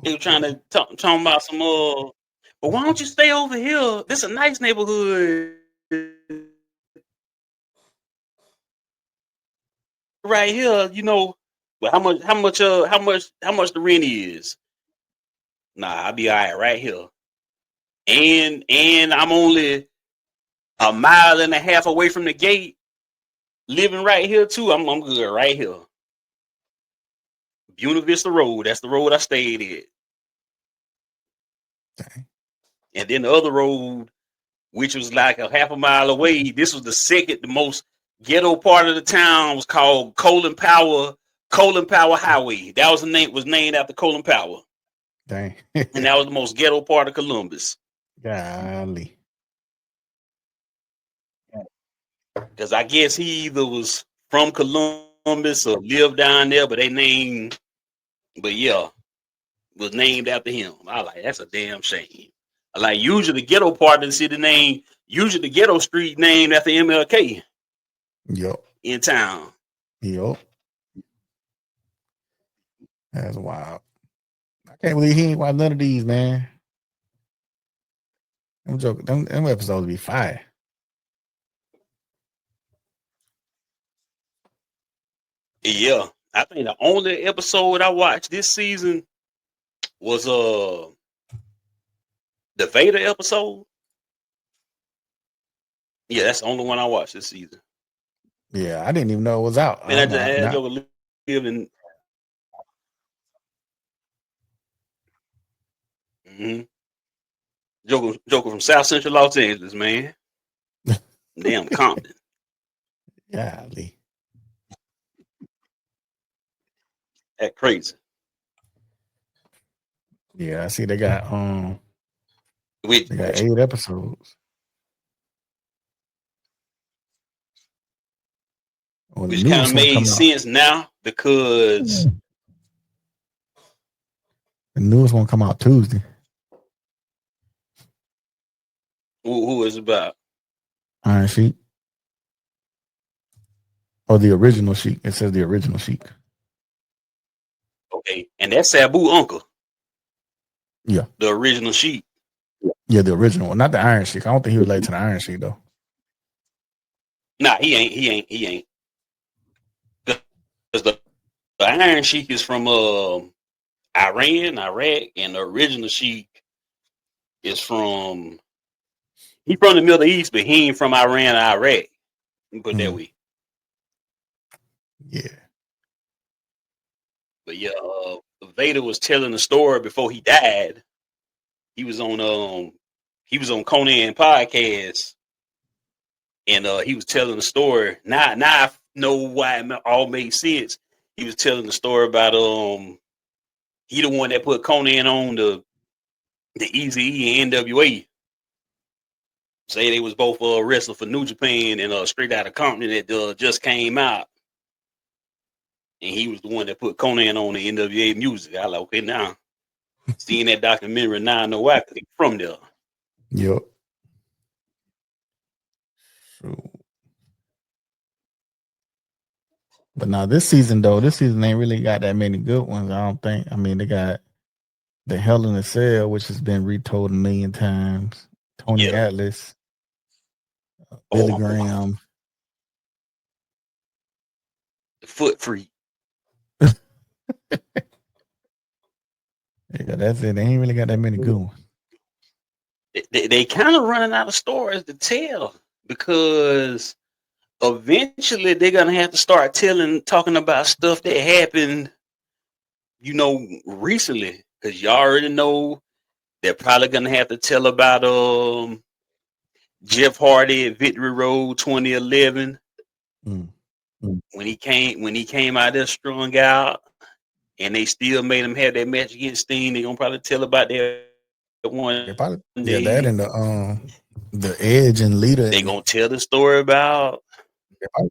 They were trying to talk about some but why don't you stay over here? This is a nice neighborhood. Right here, you know, but how much the rent is? Nah, I'll be all right here. And I'm only a mile and a half away from the gate, living right here too. I'm good right here. Buena Vista Road. That's the road I stayed at. Okay. And then the other road, which was like a half a mile away, this was the most ghetto part of the town, was called Colin Powell Highway. That was named after Colin Powell. Dang. And that was the most ghetto part of Columbus. Golly. Because I guess he either was from Columbus or lived down there, but was named after him. I like, that's a damn shame. I like, usually the ghetto part of the city name, usually the ghetto street named after MLK. Yup. In town. Yup. That's wild. I can't believe he ain't watched none of these, man. I'm joking. Them episodes be fire. Yeah. I think the only episode I watched this season was the Vader episode. Yeah, that's the only one I watched this season. Yeah, I didn't even know it was out. And I just had Joker live in. Mm-hmm. Joker from South Central Los Angeles, man. Damn Compton. Golly. That crazy. Yeah, I see they got Which 8 episodes. Well, the which kind of newest one made come out. sense now because The newest one come out Tuesday. who is about? Iron Sheik. Or the original Sheik. It says the original Sheik. Okay, and that's Sabu uncle. Yeah. The original Sheik. Yeah, the original one. Not the Iron Sheik. I don't think he related to the Iron Sheik though. Nah, he ain't. Because the Iron Sheik is from Iran, Iraq, and the original Sheik is from he from the Middle East, but he ain't from Iran or Iraq. You put it that way. Yeah. But yeah, Vader was telling the story before he died. He was on Conan podcast, and he was telling the story. Now I know why it all made sense. He was telling the story about he the one that put Conan on the Eazy-E and NWA. Say they was both wrestling for New Japan and Straight Outta Compton that just came out. And he was the one that put Conan on the NWA music. I like, okay, now seeing that documentary, now I know why, because he's from there. Yep. So, but now this season ain't really got that many good ones. I don't think. I mean, they got the Hell in a Cell, which has been retold a million times. Tony Atlas, Billy Graham, the Foot Freak. Yeah, that's it. They ain't really got that many good ones. They kind of running out of stories to tell because eventually they're gonna have to start talking about stuff that happened, recently. Because you already know they're probably gonna have to tell about Jeff Hardy at Victory Road 2011 when he came out there strung out, and they still made him have that match against Sting. They're gonna probably tell about that one. That and the Edge and Lita. They gonna tell the story about. That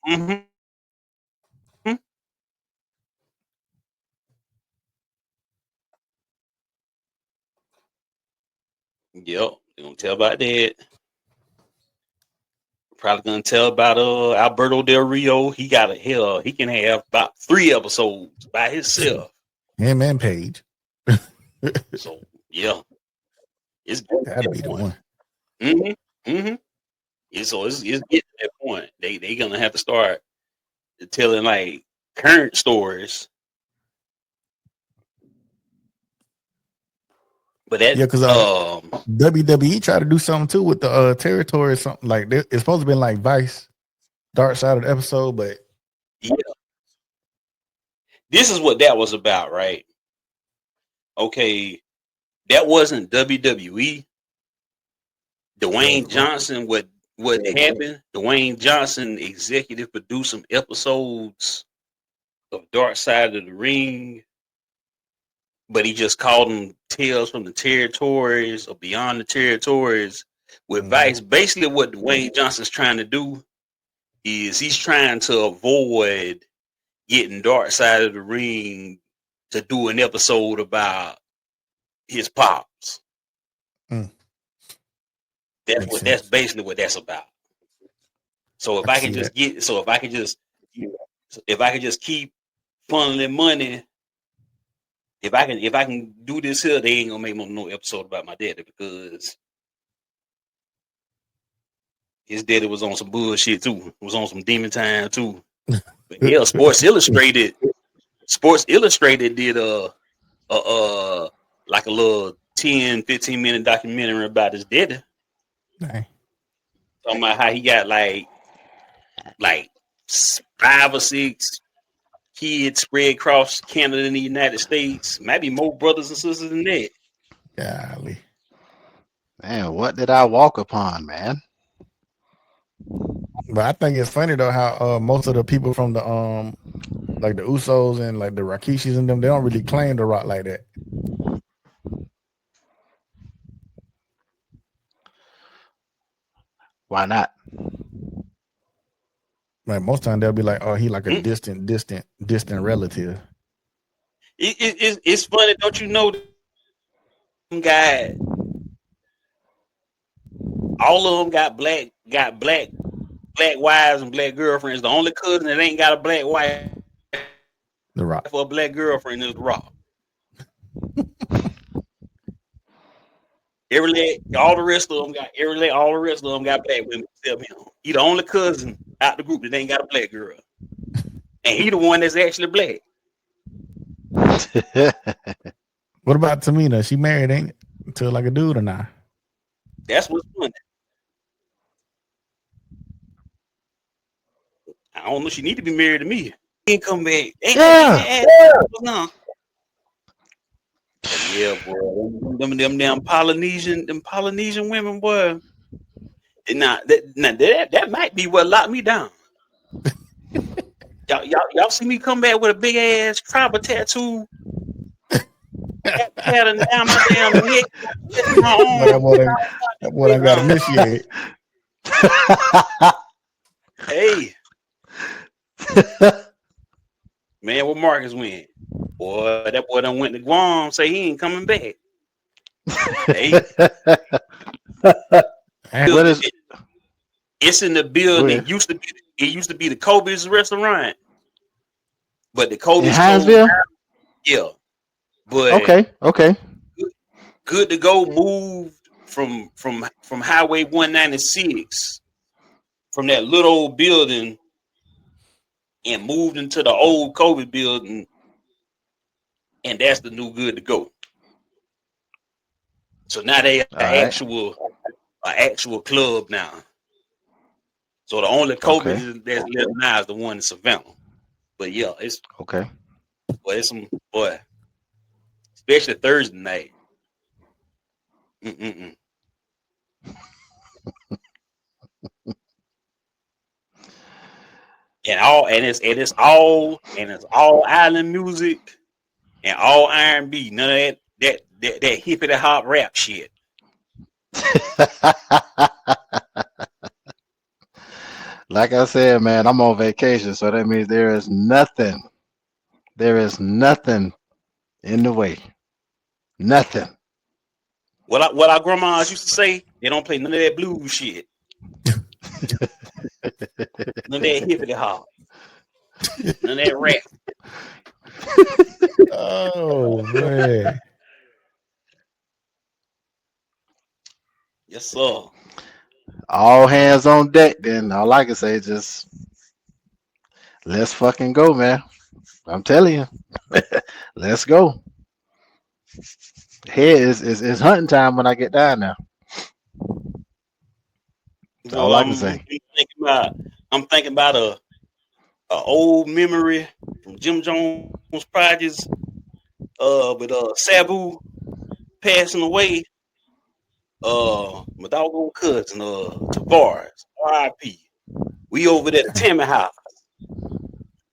and Yep, they're gonna tell about that. Probably gonna tell about Alberto Del Rio. He can have about 3 episodes by himself. Him and Paige. So yeah, it's gotta be the one. So it's getting to that point. They gonna have to start telling like current stories. But that because WWE tried to do something too with the territory or something like that. It's supposed to be like Vice, Dark Side of the episode, but yeah, this is what that was about, right? Okay, that wasn't WWE. Dwayne Johnson, what happened? Dwayne Johnson executive produced some episodes of Dark Side of the Ring, but he just called them Tales from the Territories or Beyond the Territories with Vice. Basically, what Dwayne Johnson's trying to do is he's trying to avoid getting Dark Side of the Ring to do an episode about his pops. That's basically what that's about. So if I can just keep funneling money, if I can do this here, they ain't gonna make no episode about my daddy because his daddy was on some bullshit too. Was on some demon time too. But hell, Sports Illustrated did like a little 10-15 minute documentary about his daddy. Dang. Talking about how he got like 5 or 6 kids spread across Canada and the United States. Maybe more brothers and sisters than that. Golly. Man, what did I walk upon, man? But I think it's funny though how most of the people from the like the Usos and like the Rakishis and them, they don't really claim the Rock like that. Why not? Like most time they'll be like, oh, he like a Mm. distant relative. It's funny, don't you know? Guy, all of them got black wives and black girlfriends. The only cousin that ain't got a black wife The Rock. for a black girlfriend is Rock. All the rest of them got black women except him. He the only cousin out the group that ain't got a black girl, and he the one that's actually black. What about Tamina? She married, ain't it? To like a dude or not? That's what's funny. I don't know. She need to be married to me. He ain't come back. No. Yeah, boy. Them damn Polynesian women, boy. Now that might be what locked me down. Y'all see me come back with a big ass tribal tattoo. Pattern down my damn neck. That boy I got initiated. Hey. Man, where Marcus went? Boy, that boy done went to Guam, say he ain't coming back. Hey. It's in the building. It used to be the Kobe's restaurant. But the Kobe's Hinesville? Yeah. But okay. Good to Go moved from Highway 196 from that little old building and moved into the old Kobe building, and that's the new Good to Go. So now they are actual club now. So the only Kobe that's left now is the one in Savannah. But yeah, it's okay. Boy, it's some boy, especially Thursday night. It's all island music and all R&B. None of that hippity hop rap shit. Like I said, man, I'm on vacation, so that means there is nothing in the way. Nothing. What our grandmas used to say, they don't play none of that blues shit. None of that hippity hop. None of that rap. Oh man. Yes, sir. All hands on deck, then. All I can say is just let's fucking go, man. I'm telling you. Let's go. Here is hunting time when I get down there. That's all I can say. I'm thinking about a old memory from Jim Jones projects with Sabu passing away. My doggone cousin, Tavares, R.I.P. We over there at Tammy house.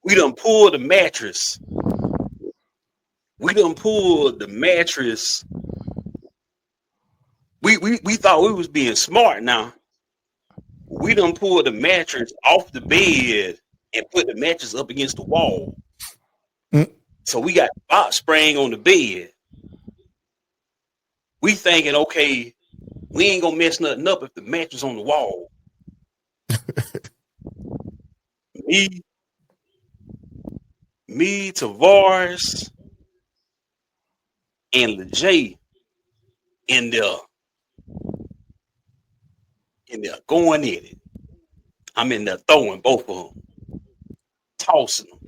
We done pulled the mattress. We thought we was being smart now. We done pulled the mattress off the bed and put the mattress up against the wall. So we got box spring on the bed. We thinking, okay, we ain't gonna mess nothing up if the mattress on the wall. Me, Tavares, and LeJay in there going at it. I'm in there throwing both of them, tossing them.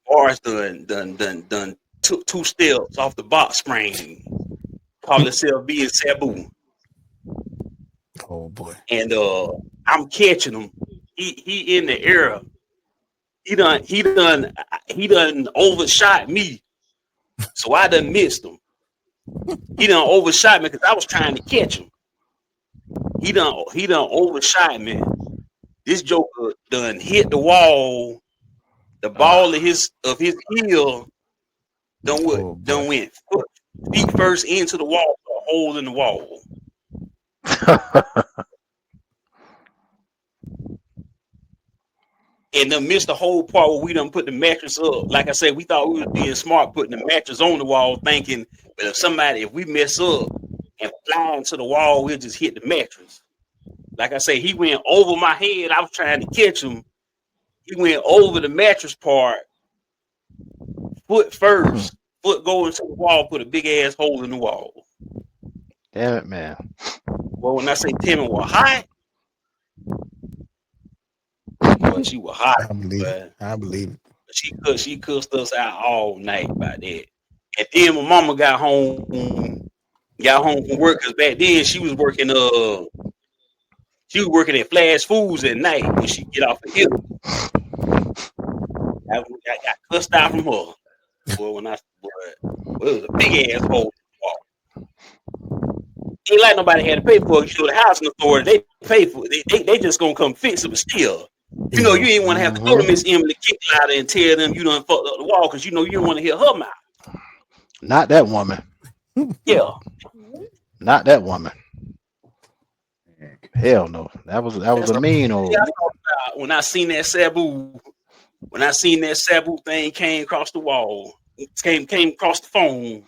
Tavares done took 2 steps off the box spring, call himself being Sabu. Oh boy. And I'm catching him. He in the air. He done overshot me. So I done missed him. He done overshot me because I was trying to catch him. He done overshot me. This joker done hit the wall. The ball of his heel done went feet first into the wall, a hole in the wall. And then missed the whole part where we done put the mattress up. Like I said, we thought we was being smart putting the mattress on the wall, thinking, but if we mess up and fly into the wall, we'll just hit the mattress. Like I say, he went over my head. I was trying to catch him. He went over the mattress part, foot first, foot going to the wall, put a big ass hole in the wall. Damn it, man. Well, when I say Timmy was hot, well, she was hot. I believe it. She cussed us out all night about that. And then my mama got home from work because back then she was working at Flash Foods at night when she get off the hill. I got cussed out from her. Well, it was a big ass hole in the wall. Ain't like nobody had to pay for it. You know, the housing authority, they pay for it. They just gonna come fix it, but still. You know, you ain't want to have to go to Miss Emily Kick Louder and tell them you done fucked up the wall because you know you don't want to hear her mouth. Not that woman. Yeah. Not that woman. Hell no. That was a mean old. When I seen that Sabu thing came across the wall, came across the phone.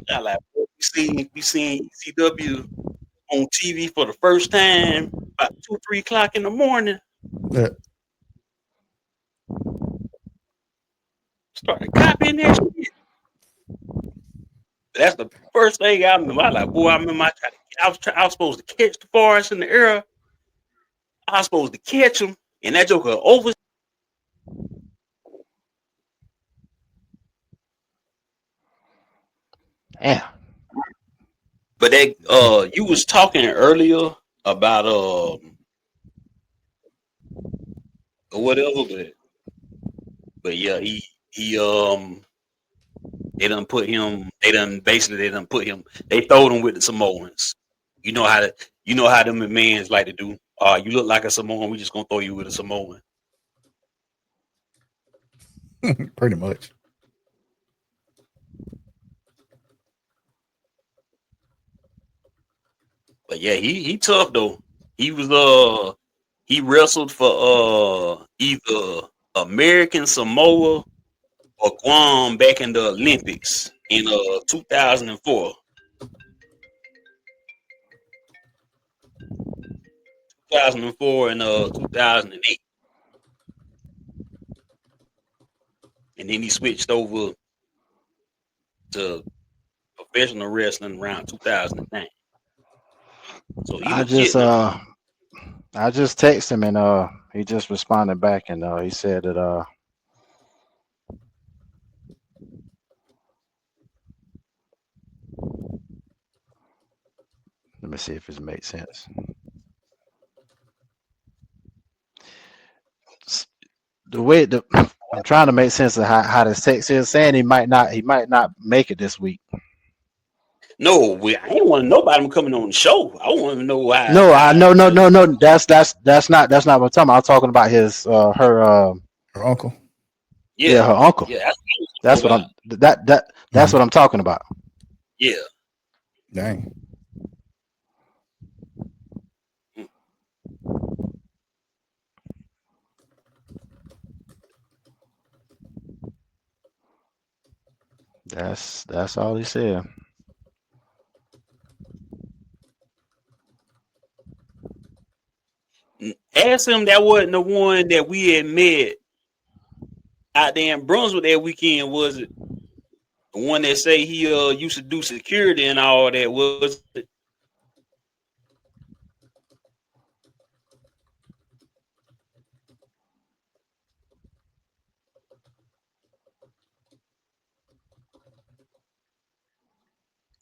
I like we seen ECW on TV for the first time about 2-3 o'clock in the morning. Yeah. Started copying that shit. That's the first thing I remember. I like, boy, I remember I was supposed to catch the forest in the air. I was supposed to catch him, and that joker over. Yeah. But that you was talking earlier about whatever, but yeah, he they done put him. They done put him. They throwed him with the Samoans. You know how them mans like to do. You look like a Samoan. We just gonna throw you with a Samoan. Pretty much. But yeah, he tough though. He was he wrestled for either American Samoa or Guam back in the Olympics in 2004. 2004 and 2008. And then he switched over to professional wrestling around 2009. So he was I just texted him and he just responded back and he said that let me see if it makes sense. The way I'm trying to make sense of how the text is saying he might not make it this week. No, I ain't want to know about him coming on the show. I want to know why. No, no. That's not what I'm talking about. I'm talking about his her uncle. Yeah, her uncle. Yeah, that's what I'm that's what I'm talking about. Yeah. Dang. That's all he said. Ask him that wasn't the one that we had met out there in Brunswick that weekend, was it? The one that say he used to do security and all that, was it?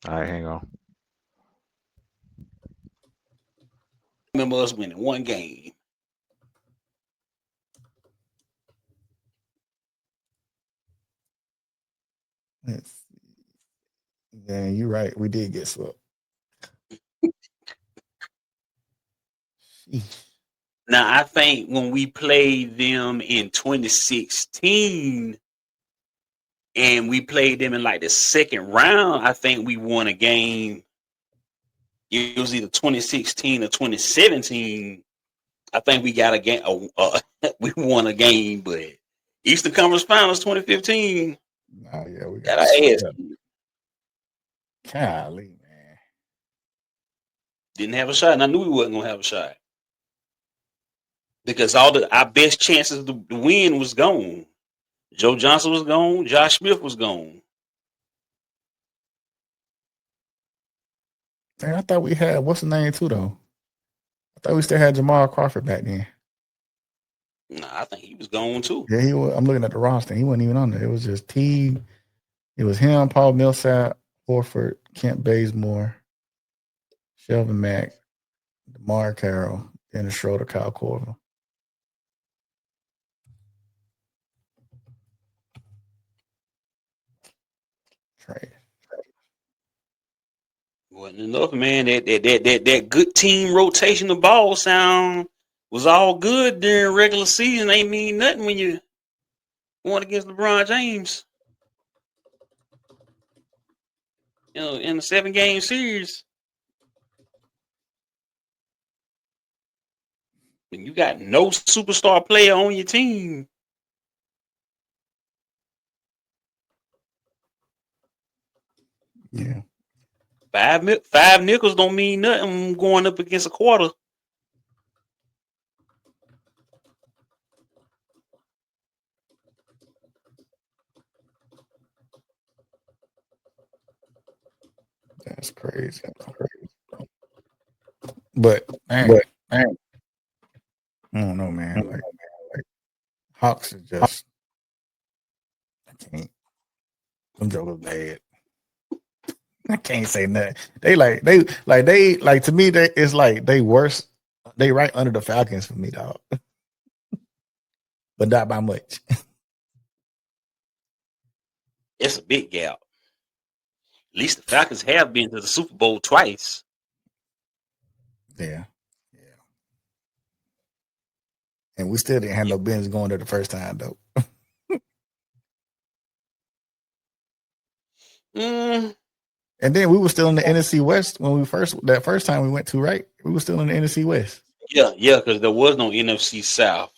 All right, hang on. Remember us winning one game. Let's Yeah, you're right. We did get swept. Now, I think when we played them in 2016 and we played them in like the second round, I think we won a game. It was either 2016 or 2017. I think we got a game. We won a game, but Eastern Conference Finals 2015. Oh, yeah, we Got got our ass. Golly, man. Didn't have a shot, and I knew we wasn't gonna have a shot because our best chances to win was gone. Joe Johnson was gone. Josh Smith was gone. Dang, I thought we had what's the name too though. I thought we still had Jamal Crawford back then. Nah, I think he was gone too. Yeah, he was. I'm looking at the roster. He wasn't even on there. It was just T. It was him, Paul Millsap, Horford, Kent Bazemore, Shelvin Mack, DeMar Carroll, Dennis Schroeder, Kyle Korver. Trash. Wasn't enough, man. That good team rotation of ball sound was all good during regular season. Ain't mean nothing when you won against LeBron James. You know, in a 7-game series. When you got no superstar player on your team. Yeah. Five nickels don't mean nothing going up against a quarter. That's crazy. But man, I don't know, man. Like Hawks is just I can't. Them jokers bad. I can't say nothing. They to me, it's like they worse. They right under the Falcons for me, dog. But not by much. It's a big gap. At least the Falcons have been to the Super Bowl twice. Yeah. And we still didn't have no business going there the first time, though. And then we were still in the NFC West when that first time we went to, right? We were still in the NFC West. Yeah, because there was no NFC South.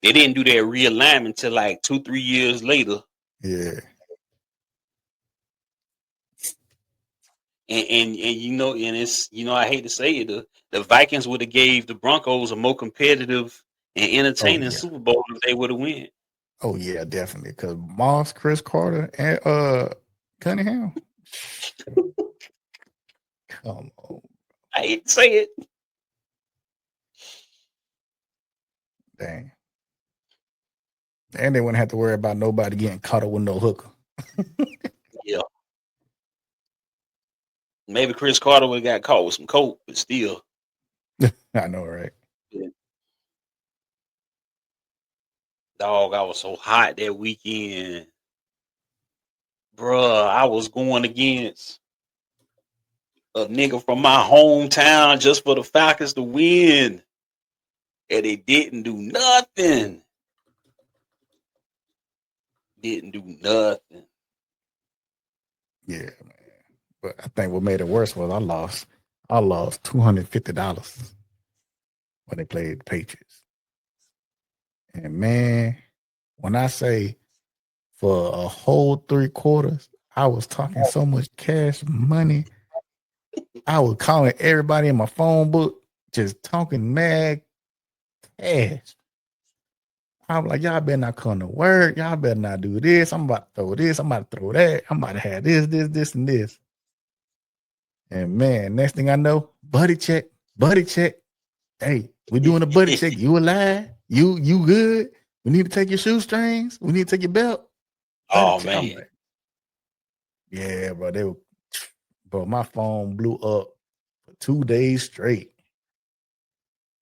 They didn't do that realignment until like 2-3 years later. Yeah. And it's I hate to say it, the Vikings would have gave the Broncos a more competitive and entertaining Super Bowl if they would have won. Oh yeah, definitely. Because Moss, Chris Carter, and Cunningham. Come on. I hate to say it. Dang. And they wouldn't have to worry about nobody getting caught up with no hooker. Yeah. Maybe Chris Carter would have got caught with some coke, but still. I know, right? Yeah. Dog, I was so hot that weekend. Bruh, I was going against a nigga from my hometown just for the Falcons to win. And they didn't do nothing. Didn't do nothing. Yeah, man. But I think what made it worse was I lost $250 when they played the Patriots. And man, when I say for a whole 3 quarters, I was talking so much cash money. I was calling everybody in my phone book, just talking mad cash. I was like, y'all better not come to work. Y'all better not do this. I'm about to throw this. I'm about to throw that. I'm about to have this, and this. And man, next thing I know, buddy check. Hey, we're doing a buddy check. You alive? You good? We need to take your shoestrings. We need to take your belt. Oh man. Like, yeah, bro, my phone blew up for 2 days straight.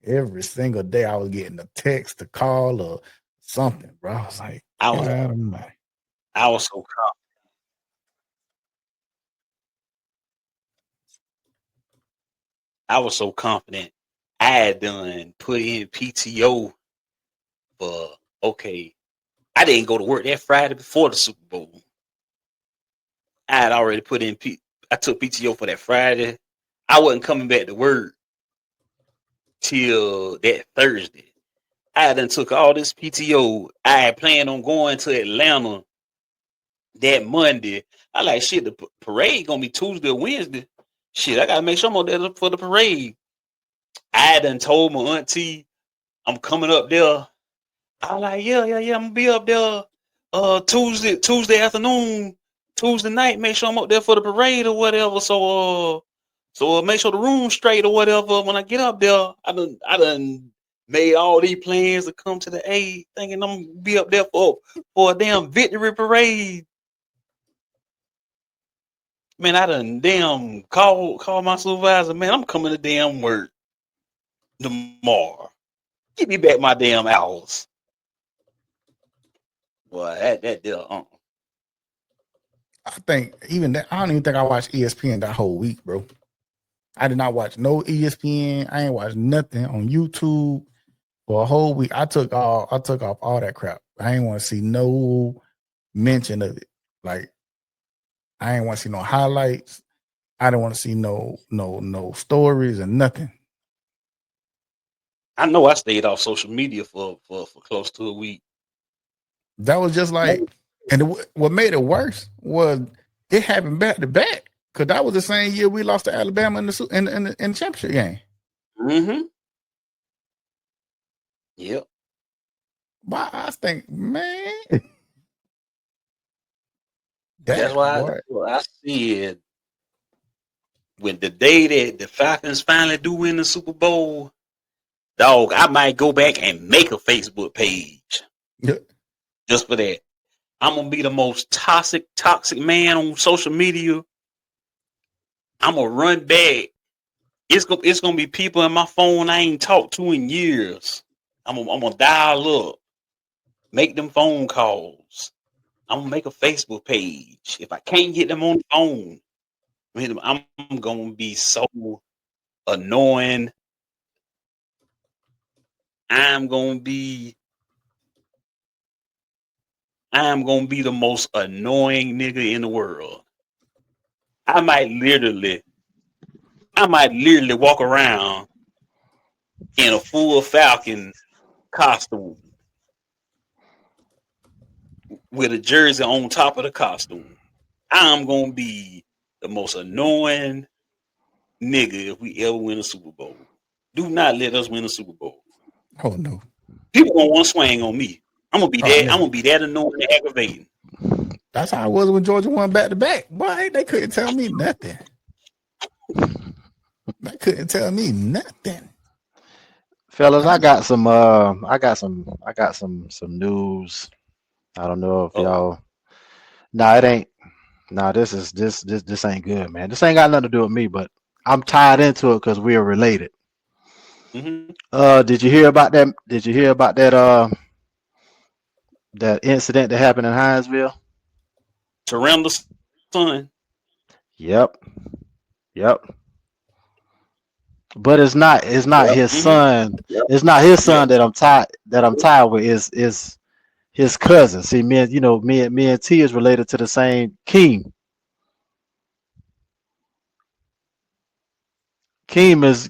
Every single day I was getting a text, a call, or something, bro. I was like, I was so confident. I was so confident. I had done put in PTO for okay. I didn't go to work that Friday before the Super Bowl. I had already put in I took PTO for that Friday. I wasn't coming back to work till that Thursday. I done took all this PTO. I had planned on going to Atlanta that Monday. I like shit. The parade gonna be Tuesday or Wednesday. Shit, I gotta make sure I'm out there for the parade. I done told my auntie I'm coming up there. I like yeah. I'm gonna be up there Tuesday afternoon, Tuesday night. Make sure I'm up there for the parade or whatever. So make sure the room's straight or whatever. When I get up there, I done made all these plans to come to the aid, thinking I'm gonna be up there for a damn victory parade. Man, I done damn call my supervisor. Man, I'm coming to damn work tomorrow. Give me back my damn hours. Boy, that deal. I think even that, I don't even think I watched ESPN that whole week, bro. I did not watch no ESPN. I ain't watched nothing on YouTube for a whole week. I took off all that crap. I ain't want to see no mention of it. Like I ain't want to see no highlights. I didn't want to see no stories and nothing. I know I stayed off social media for close to a week. That was just like, and what made it worse was it happened back to back because that was the same year we lost to Alabama in the championship game. Mm-hmm. Yep. But I think, man, That's why I said when the day that the Falcons finally do win the Super Bowl, dog, I might go back and make a Facebook page just for that. I'm gonna be the most toxic man on social media. I'm gonna run back. It's gonna be people in my phone I ain't talked to in years. I'm gonna dial up, make them phone calls. I'm gonna make a Facebook page. If I can't get them on the phone, I'm gonna be so annoying. I'm gonna be the most annoying nigga in the world. I might literally walk around in a full Falcon costume with a jersey on top of the costume. I'm gonna be the most annoying nigga if we ever win a Super Bowl. Do not let us win a Super Bowl. Oh no. People gonna want to swing on me. I'm gonna be that annoying and aggravating. That's how it was when Georgia won back to back. Boy, they couldn't tell me nothing. They couldn't tell me nothing. Fellas, I got some news. I don't know if y'all. Nah, it ain't. Nah, this ain't good, man. This ain't got nothing to do with me, but I'm tied into it because we are related. Mm-hmm. Did you hear about that? Did you hear about that? That incident that happened in Hinesville? Surround the sun. Yep. But it's not his son. It's not his son that I'm tied with. Is his cousin. See, me and T is related to the same Keem. Keem is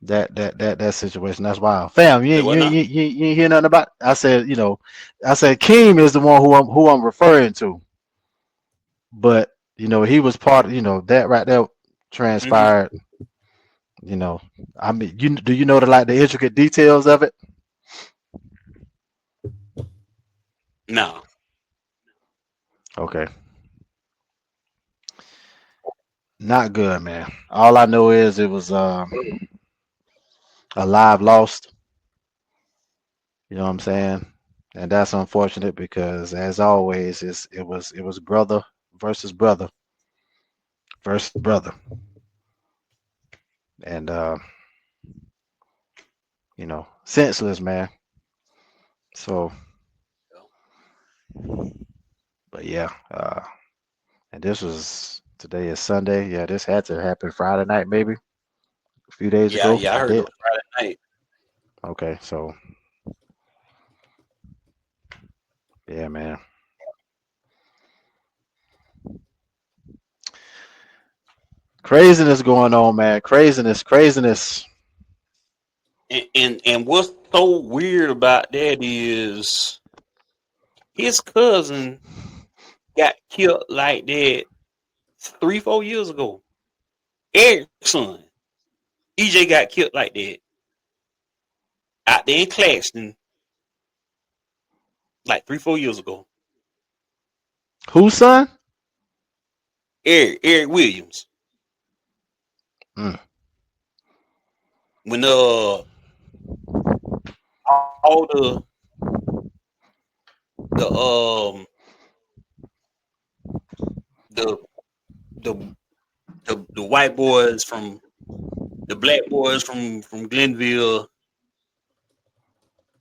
that situation. That's wild. Fam, you ain't hear nothing about. I said Keem is the one who I'm referring to. But he was part of that right there transpired. I mean, do you know the intricate details of it? No. Okay. Not good, man. All I know is it was a live lost. You know what I'm saying? And that's unfortunate because, as always, it was brother versus brother versus brother, and senseless, man. So, but yeah, And today is Sunday. Yeah, this had to happen Friday night, maybe a few days Yeah, ago. yeah, I It heard it did. on Friday night. Okay, so yeah, man. Craziness going on, man. Craziness. And what's so weird about that is his cousin got killed like that 3, 4 years ago. Eric's son, EJ got killed like that out there in Claxton like 3, 4 years ago. Whose son? Eric Williams. Mm. When all the the the the white boys from the black boys from Glenville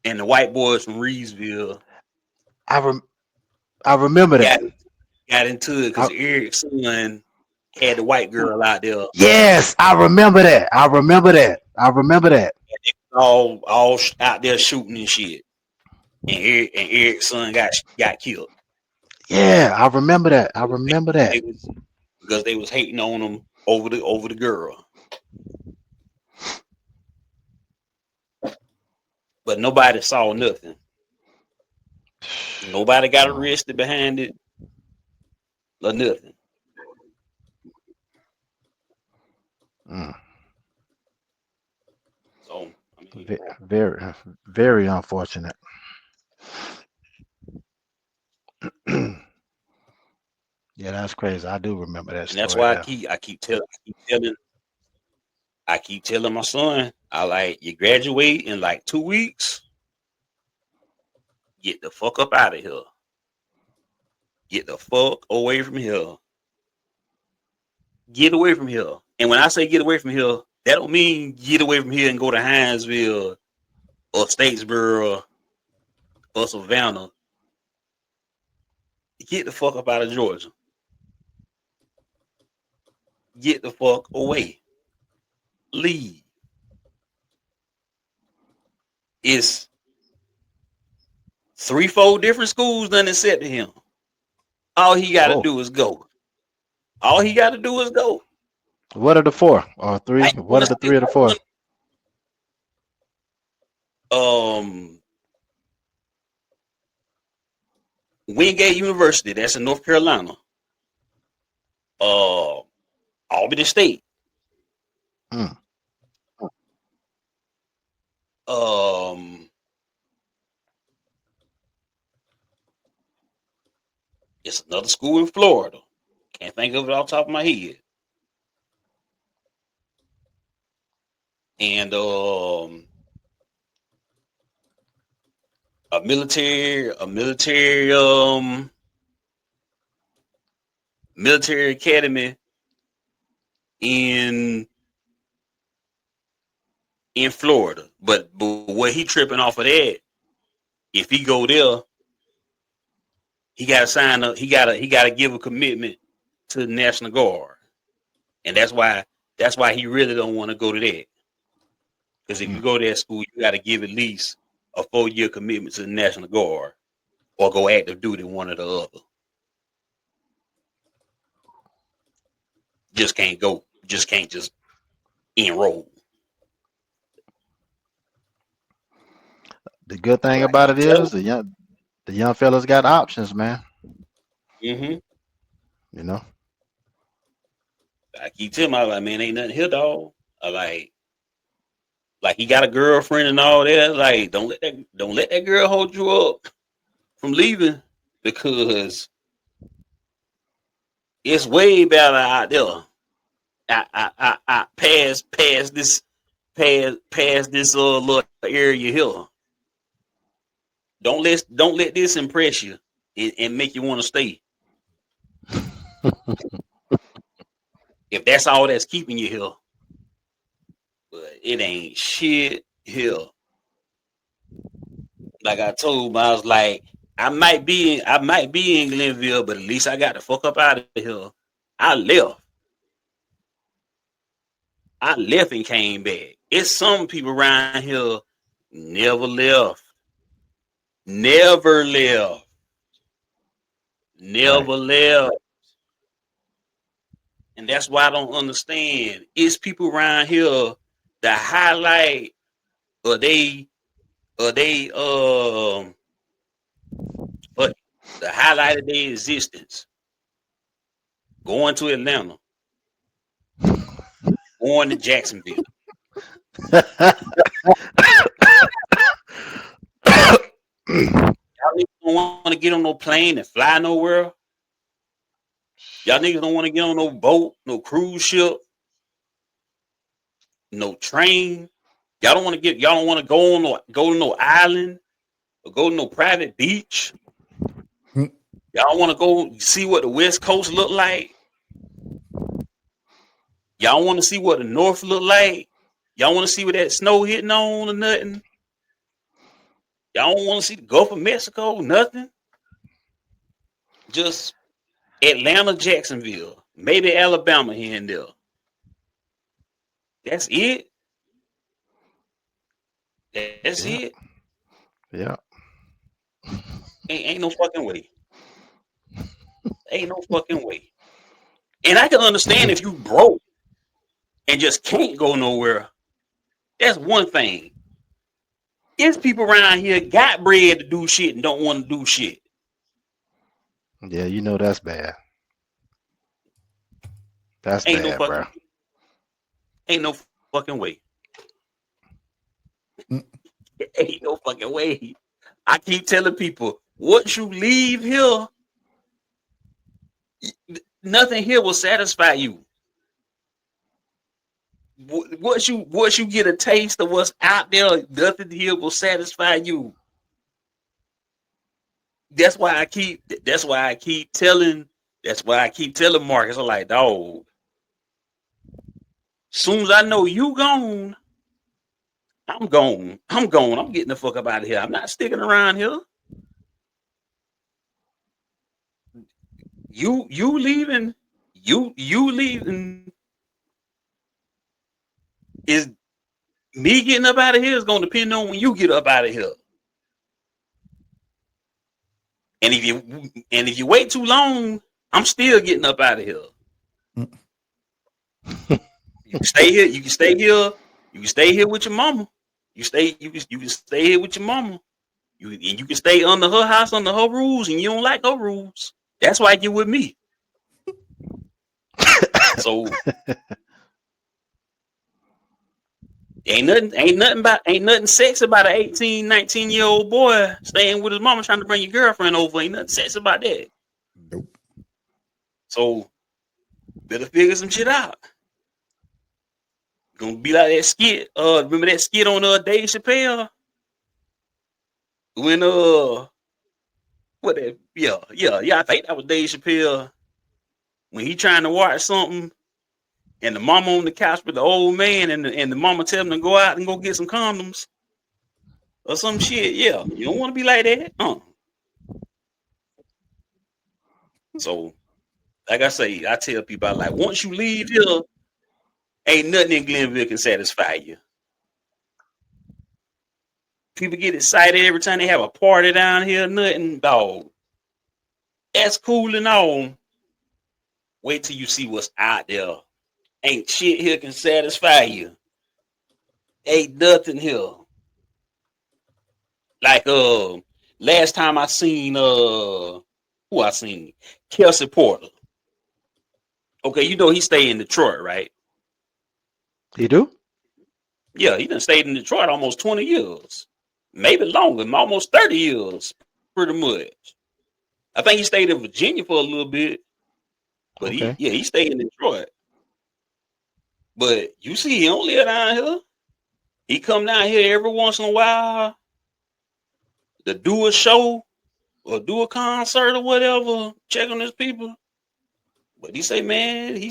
and the white boys from Reedsville I rem- I remember got that. got into it I, because Eric's son had the white girl out there yes, I remember that. I remember that. all out there shooting and shit. And Eric's son got killed Yeah, I remember that. I remember because that. they was hating on him over the girl. But nobody saw nothing. Nobody got arrested behind it or nothing. Mm. So I mean, Very, very unfortunate. Yeah, that's crazy. I do remember that and that's story why there. I keep telling my son, I like you graduate in like 2 weeks, get the fuck up out of here. Get the fuck away from here. Get away from here. And when I say get away from here, that don't mean get away from here and go to Hinesville or Statesboro or Savannah. Get the fuck up out of Georgia. Get the fuck away. Leave. It's 3, 4 different schools done accepted him. All he got to Oh, do is go. All he got to do is go. what are the four or three? I What want are the to three or the four? Wingate University, that's in North Carolina. Uh, Albany State. Mm. Um, it's another school in Florida. Can't think of it off the top of my head. And a military academy in Florida. But what he tripping off of that, if he go there, he gotta sign up, he gotta give a commitment to the National Guard. And that's why he really don't want to go to that. Because if you Mm. go to that school, you gotta give at least a 4-year commitment to the National Guard or go active duty, one or the other. Just can't go. Just can't just enroll. The good thing But I about keep it is telling the young fellas got options, man. him. You know. I keep telling him, I like, man, ain't nothing here, dog. I like he got a girlfriend and all that. Like, don't let that girl hold you up from leaving because it's way better out there. Past this little area here. Don't let this impress you and make you want to stay. If that's all that's keeping you here, but it ain't shit here. Like I told him, I was like, I might be in Glenville, but at least I got the fuck up out of here. I left and came back. It's some people around here never left. Never left. Never left. And that's why I don't understand. It's people around here that highlight but the highlight of their existence. Going to Atlanta. Going to Jacksonville. Y'all niggas don't want to get on no plane and fly nowhere. Y'all niggas don't want to get on no boat, no cruise ship, no train. Y'all don't want to go to no island or go to no private beach. Y'all want to go see what the West Coast look like. Y'all want to see what the North look like. Y'all want to see what that snow hitting on or nothing. Y'all don't want to see the Gulf of Mexico, nothing. Just Atlanta, Jacksonville, maybe Alabama here and there. That's it. That's it. Yeah. Ain't no fucking way. Ain't no fucking way. And I can understand if you broke and just can't go nowhere. That's one thing. There's people around here got bread to do shit and don't want to do shit. Yeah, you know that's bad. That's Ain't bad, no bro. fucking, ain't no fucking way. Ain't no fucking way. I keep telling people, once you leave here, nothing here will satisfy you. Once you get a taste of what's out there, nothing here will satisfy you. That's why I keep telling Marcus, I'm like, dog, soon as I know you gone, I'm gone. I'm getting the fuck up out of here. I'm not sticking around here. You leaving is me getting up out of here is gonna depend on when you get up out of here. And if you wait too long, I'm still getting up out of here. You can stay here. You can stay here. You can stay here with your mama. You can stay here with your mama. You can stay under her house, under her rules, and you don't like her rules. That's why you're with me. So ain't nothing sexy about an 18, 19-year-old boy staying with his mama trying to bring your girlfriend over. Ain't nothing sexy about that. Nope. So better figure some shit out. Gonna be like that skit. Remember that skit on Dave Chappelle? When I think that was Dave Chappelle when he trying to watch something and the mama on the couch with the old man and the mama tell him to go out and go get some condoms or some shit. Yeah, you don't want to be like that. So, like I say, I tell people, like, once you leave here, ain't nothing in Glenville can satisfy you. People get excited every time they have a party down here. Nothing, dog. That's cool and all. Wait till you see what's out there. Ain't shit here can satisfy you. Ain't nothing here. Like last time I seen who I seen? Kelsey Porter. Okay, you know he stayed in Detroit, right? He do? Yeah, he done stayed in Detroit almost 20 years. Maybe longer, almost 30 years, pretty much. I think he stayed in Virginia for a little bit. But Okay. he stayed in Detroit. But you see, he don't live down here. He come down here every once in a while to do a show or do a concert or whatever, check on his people. But he say, man, if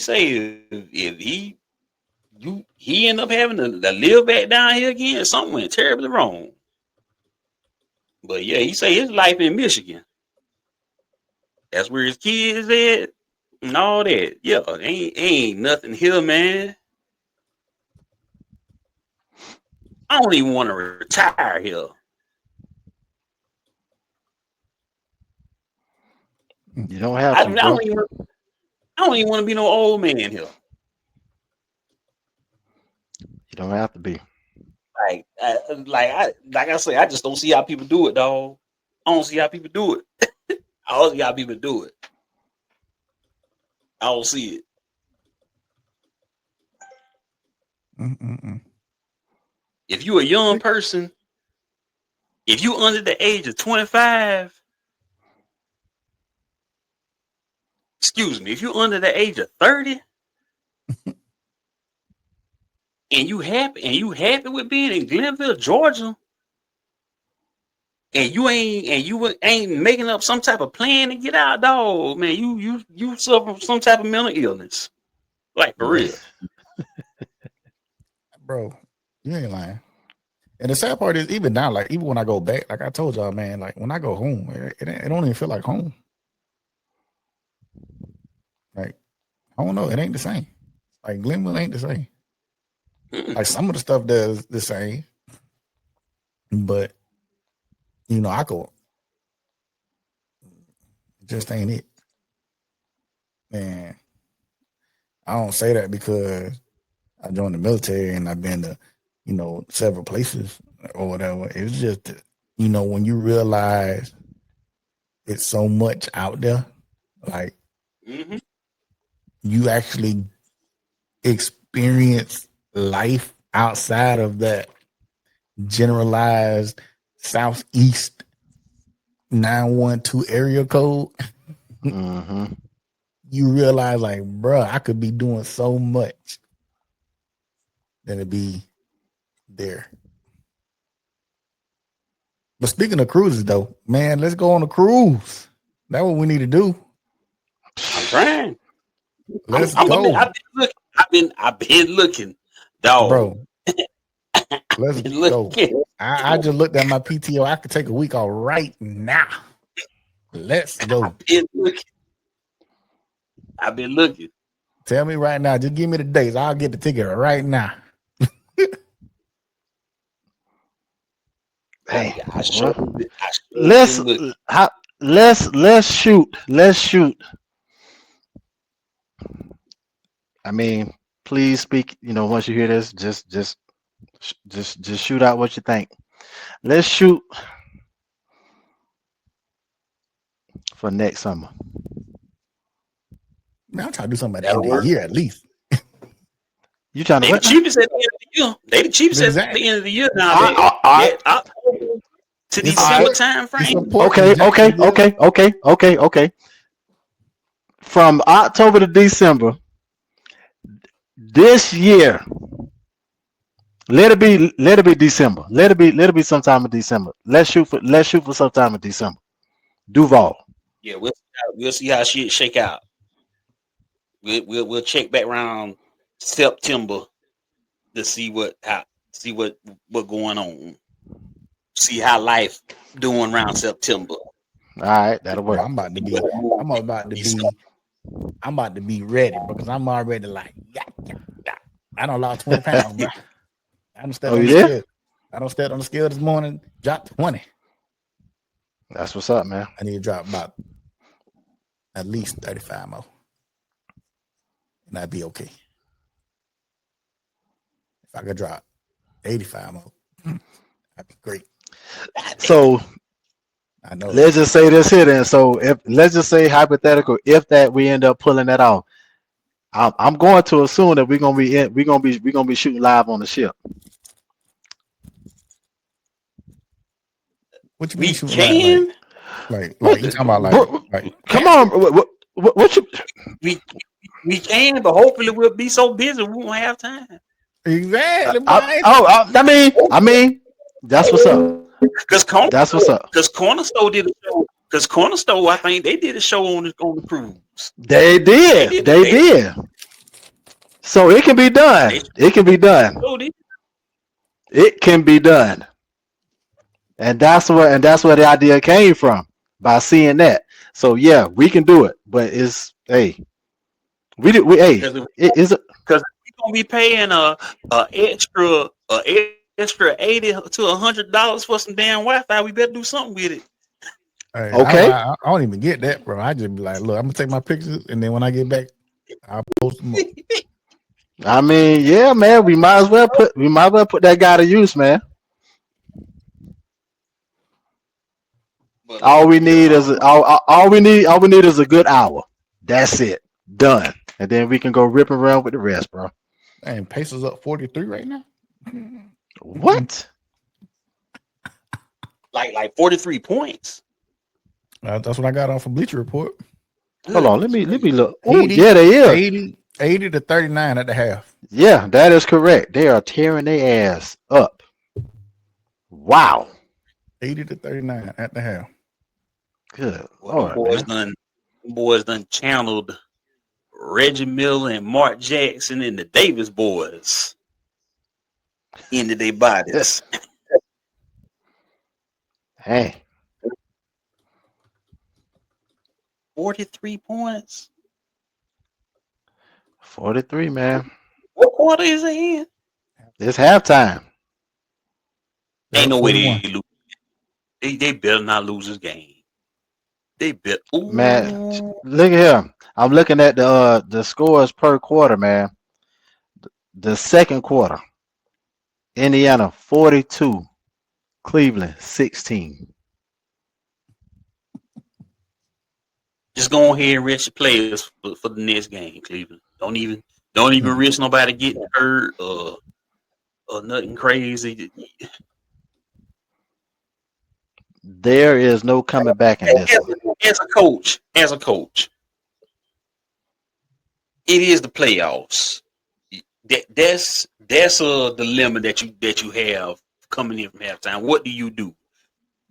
he end up having to live back down here again, something went terribly wrong. But yeah, he say his life in Michigan. That's where his kids at and all that. Yeah, ain't nothing here, man. I don't even want to retire here. You don't have I to, bro. don't even want to be no old man here. You don't have to be. Like I say, I just don't see how people do it, dog. I don't see how people do it. I don't see how people do it. I don't see it. If you a young person, if you under the age of 25, excuse me, if you under the age of 30, and you happy with being in Glenville, Georgia, and you ain't making up some type of plan to get out, dog, man, you suffer from some type of mental illness. Like for real. Bro, you ain't lying. And the sad part is, even now, like even when I go back, like I told y'all, man, like when I go home, it don't even feel like home. Like, I don't know, it ain't the same. Like Glenville ain't the same. Like some of the stuff does the same, but you know, I go, just ain't it. And I don't say that because I joined the military and I've been to, you know, several places or whatever. It's just, you know, when you realize it's so much out there, like you actually experience life outside of that generalized Southeast 912 area code. You realize, like, bro, I could be doing so much than to be there. But speaking of cruises, though, man, let's go on a cruise. That's what we need to do. I'm trying. Let's go. I've been looking, dog. Bro, let's go. I just looked at my PTO. I could take a week off right now. Let's go. I've been looking. Tell me right now. Just give me the dates. I'll get the ticket right now. Hey, let's shoot. I mean, please speak. You know, once you hear this, just shoot out what you think. Let's shoot for next summer. Man, I'm trying to do something at the end of the year at least. You trying to? They the cheapest at the end of the year. They the cheapest at the end of the year now. To December time frame. Okay. From October to December this year. Let it be December. Let it be sometime in December. Let's shoot for sometime in December. Duval. Yeah, we'll see how shit shake out. We'll check back around September to see what going on. See how life doing around September. All right, that'll work. I'm about to be ready because I'm already like, I don't lost 20 pounds, bro. I don't step on the scale. I don't step on the scale this morning. Dropped 20. That's what's up, man. I need to drop about at least 35 more, and I'd be okay. If I could drop 85 more, that'd be great. So I know. Let's just say this here then. So let's just say hypothetical, if that we end up pulling that off, I'm going to assume that we're gonna be shooting live on the ship. What you mean? We can. Like you talking about like come on, what you? We can, but hopefully we'll be so busy we won't have time. Exactly. I mean, that's what's up. That's what's up. Because Cornerstone did a show. Because Cornerstone, I think they did a show on the cruise. They did. So it can be done. It can be done. And that's where the idea came from, by seeing that. So yeah, we can do it, but it's hey, Because it is we're gonna be paying extra $80 to $100 for some damn Wi-Fi. We better do something with it. Hey, okay. I don't even get that, bro. I just be like, look, I'm gonna take my pictures, and then when I get back, I'll post them up. I mean, yeah, man, we might as well put that guy to use, man. But All we need is all we need is a good hour. That's it. Done. And then we can go rip around with the rest, bro. And Pacers up 43 right now. What? like 43 points. That's what I got off of Bleacher Report. Hold on, let me look. Oh, 80, yeah, they is. 80 to 39 at the half. Yeah, that is correct. They are tearing their ass up. Wow. 80 to 39 at the half. Good Well, Lord, them boys done channeled Reggie Miller and Mark Jackson and the Davis boys into their bodies. Hey, 43 points. 43, man. What quarter is it in? It's halftime. Ain't no way they 41. lose. They better not lose this game. They bet. Man, look at here. I'm looking at the scores per quarter, man. The second quarter, Indiana 42, Cleveland 16. Just go ahead and risk your players for the next game, Cleveland. Don't even risk nobody getting hurt or nothing crazy. There is no coming back in this one. As a coach, it is the playoffs. That's a dilemma that you have coming in from halftime. What do you do?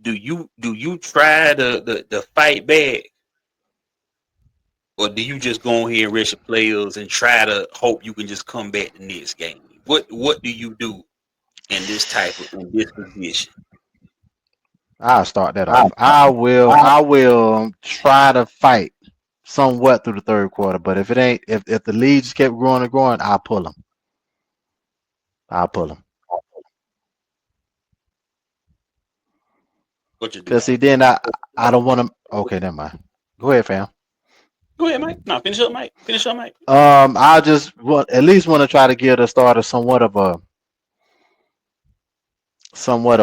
Do you try to fight back, or do you just go ahead and rest your players and try to hope you can just come back the next game? What do you do in this position? I'll start that off. I will try to fight somewhat through the third quarter, but if the lead just kept growing and growing, I'll pull them. What you do? Because see, then I don't want to. Okay, never mind. Go ahead, fam. Go ahead, Mike. No, finish up, Mike. I just at least want to try to give the starter somewhat of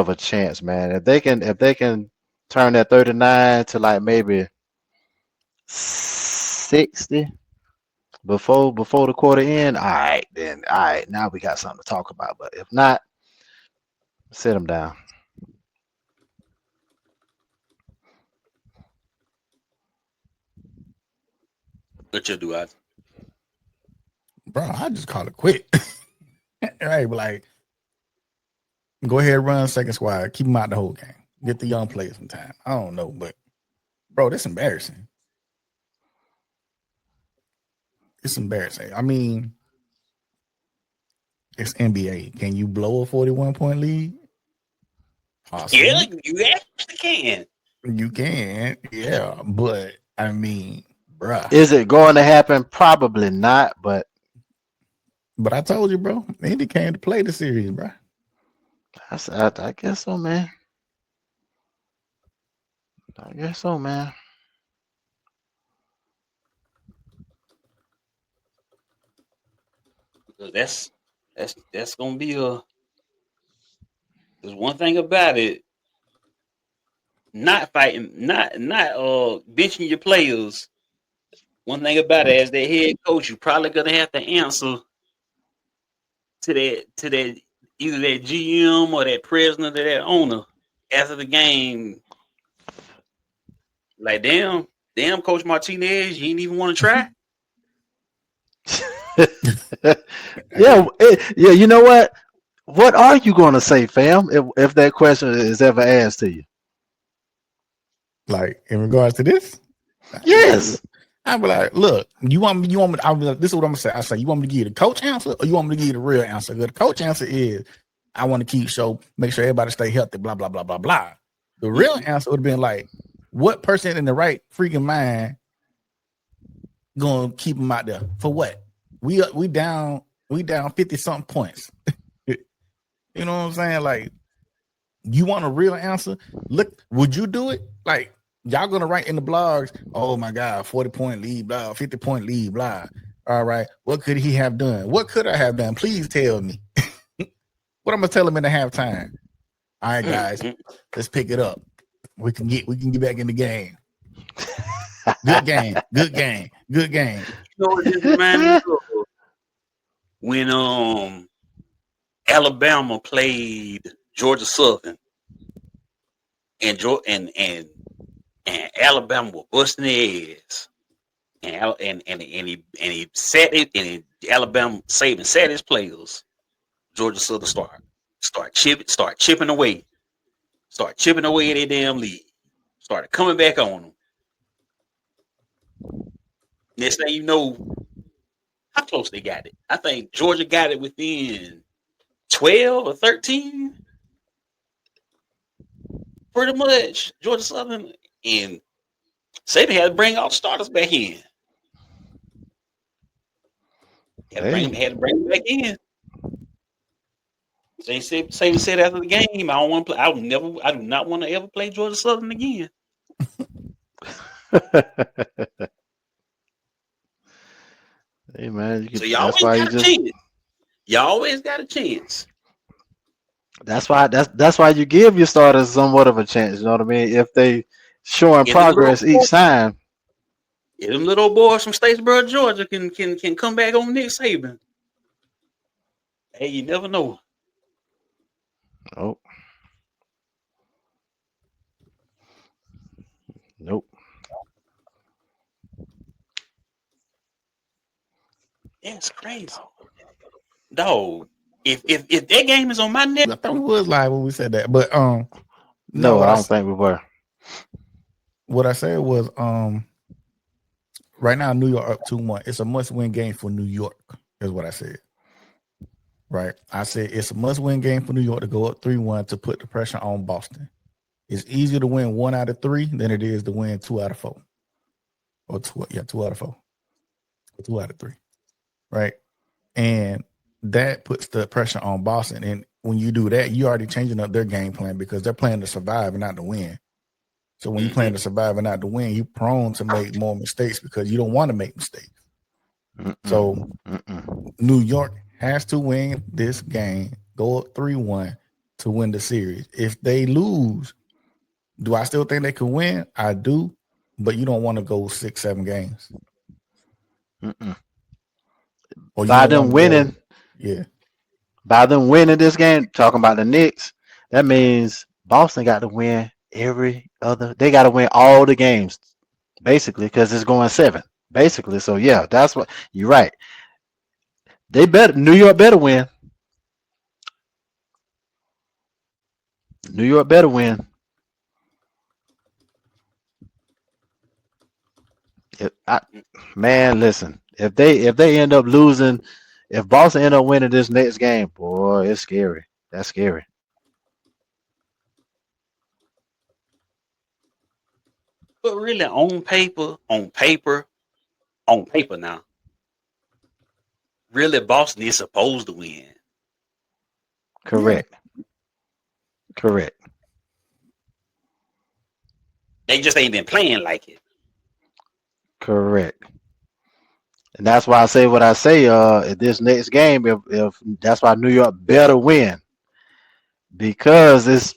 a chance, man. If they can turn that 39 to like maybe 60 before the quarter end, all right, now we got something to talk about. But if not, sit them down. What you do, Bro, I just call it quit. Right, but like, go ahead and run second squad. Keep them out the whole game. Get the young players some time. I don't know, but bro, that's embarrassing. It's embarrassing. I mean, it's NBA. Can you blow a 41-point lead? Possibly. Yeah, you actually can. You can, yeah, but I mean, bruh. Is it going to happen? Probably not, but I told you, bro. Indy came to play the series, bro. I guess so, man. Because that's gonna be there's one thing about it. Not fighting, not benching your players. One thing about it, as the head coach, you're probably gonna have to answer to that either that GM or that president or that owner after the game. Like, damn, Coach Martinez, you didn't even want to try. yeah. You know what? What are you going to say, fam? If that question is ever asked to you, like in regards to this, yes. I'd be like, look, you want me? I'll be like, this is what I'm gonna say. I say, you want me to give you the coach answer, or you want me to give you the real answer? The coach answer is, I want to make sure everybody stay healthy, blah, blah, blah, blah, blah. The real answer would have been like, what person in the right freaking mind gonna keep him out there for what? We down 50 something points. You know what I'm saying? Like, you want a real answer? Look, would you do it? Like, y'all gonna write in the blogs, oh my God, 40-point lead, blah, 50-point lead, blah. All right, what could he have done? What could I have done? Please tell me. What I'm gonna tell him in the halftime? All right, guys, let's pick it up. We can get back in the game. Good game. You know what this reminds me of? When Alabama played Georgia Southern, and Alabama was busting their ass, and he sat it, and Alabama Saban sat his players. Georgia Southern start chipping away at their damn lead. Started coming back on them. Next thing you know, how close they got it. I think Georgia got it within 12 or 13. Pretty much. Georgia Southern, and Saban had to bring all the starters back in. Had to bring them back in. Saban said after the game, I don't want to play. I do not want to ever play Georgia Southern again. Hey man, So you always got a chance. You always got a chance. That's why you give your starters somewhat of a chance. You know what I mean? If they showing progress each time. Yeah, them little boys from Statesboro, Georgia, can come back on Nick Saban. Hey, you never know. Oh. Nope. That's crazy. Dog. If that game is on my net, I thought we was live when we said that, but no, I don't think we were. What I said was right now New York up 2-1. It's a must-win game for New York, is what I said. Right. I said it's a must-win game for New York to go up 3-1 to put the pressure on Boston. It's easier to win 1 out of 3 than it is to win 2 out of 4. Or 2 out of 4. Or 2 out of 3. Right. And that puts the pressure on Boston. And when you do that, you're already changing up their game plan because they're playing to survive and not to win. So when you're playing to survive and not to win, you're prone to make more mistakes because you don't want to make mistakes. So New York has to win this game, go up 3-1 to win the series. If they lose, do I still think they can win? I do, but you don't want to go 6-7 games. Or by them winning, by them winning this game, talking about the Knicks, that means Boston got to win every other. They got to win all the games, basically, because it's going 7, basically. So yeah, that's what you're right. They better. New York better win. New York better win. Man, listen. If they end up losing, if Boston end up winning this next game, boy, it's scary. That's scary. but really on paper now, really Boston is supposed to win. Correct. Correct. They just ain't been playing like it. Correct. And that's why I say what I say. This next game, if that's why New York better win, because it's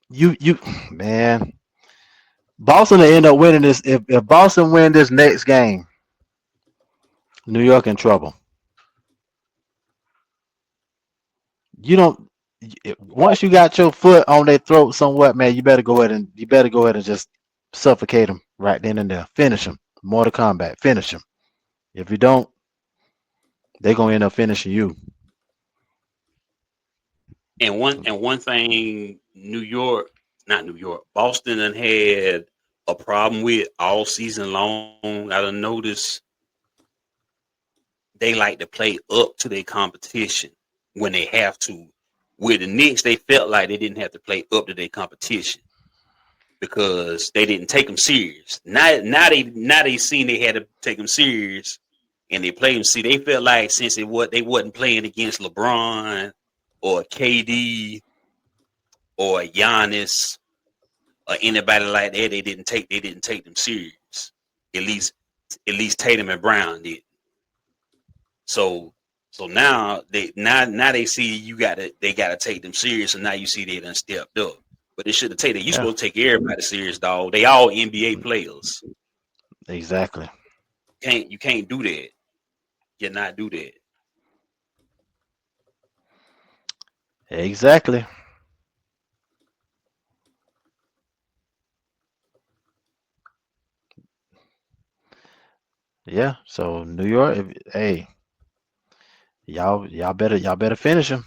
you man. Boston will end up winning this. If Boston win this next game, New York in trouble. You don't. Once you got your foot on their throat somewhat, man, you better go ahead and just suffocate them right then and there. Finish them. Mortal Kombat. Finish them. If you don't, they're gonna end up finishing you. And one thing, Boston done had a problem with all season long. I done noticed they like to play up to their competition. when they have to. With the Knicks, they felt like they didn't have to play up to their competition because they didn't take them serious. Now they seen they had to take them serious, and they played them. See, they felt like since they wasn't playing against LeBron or KD or Giannis or anybody like that, they didn't take them serious. At least Tatum and Brown did. So now they see they gotta take them serious, and now you see they done stepped up. But they should have taken it. You supposed to take everybody serious, dog. They all NBA players. Exactly. You can't do that. You cannot do that. Exactly. Yeah. So New York, hey, y'all better finish him.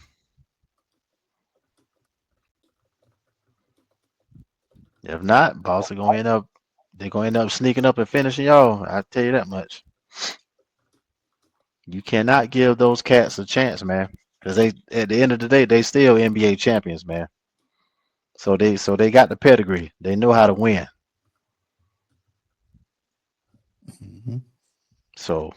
If not, boss are gonna end up they're gonna end up sneaking up and finishing y'all. I tell you that much. You cannot give those cats a chance, man. Because they at the end of the day, they still NBA champions, man. So they got the pedigree. They know how to win. Mm-hmm. So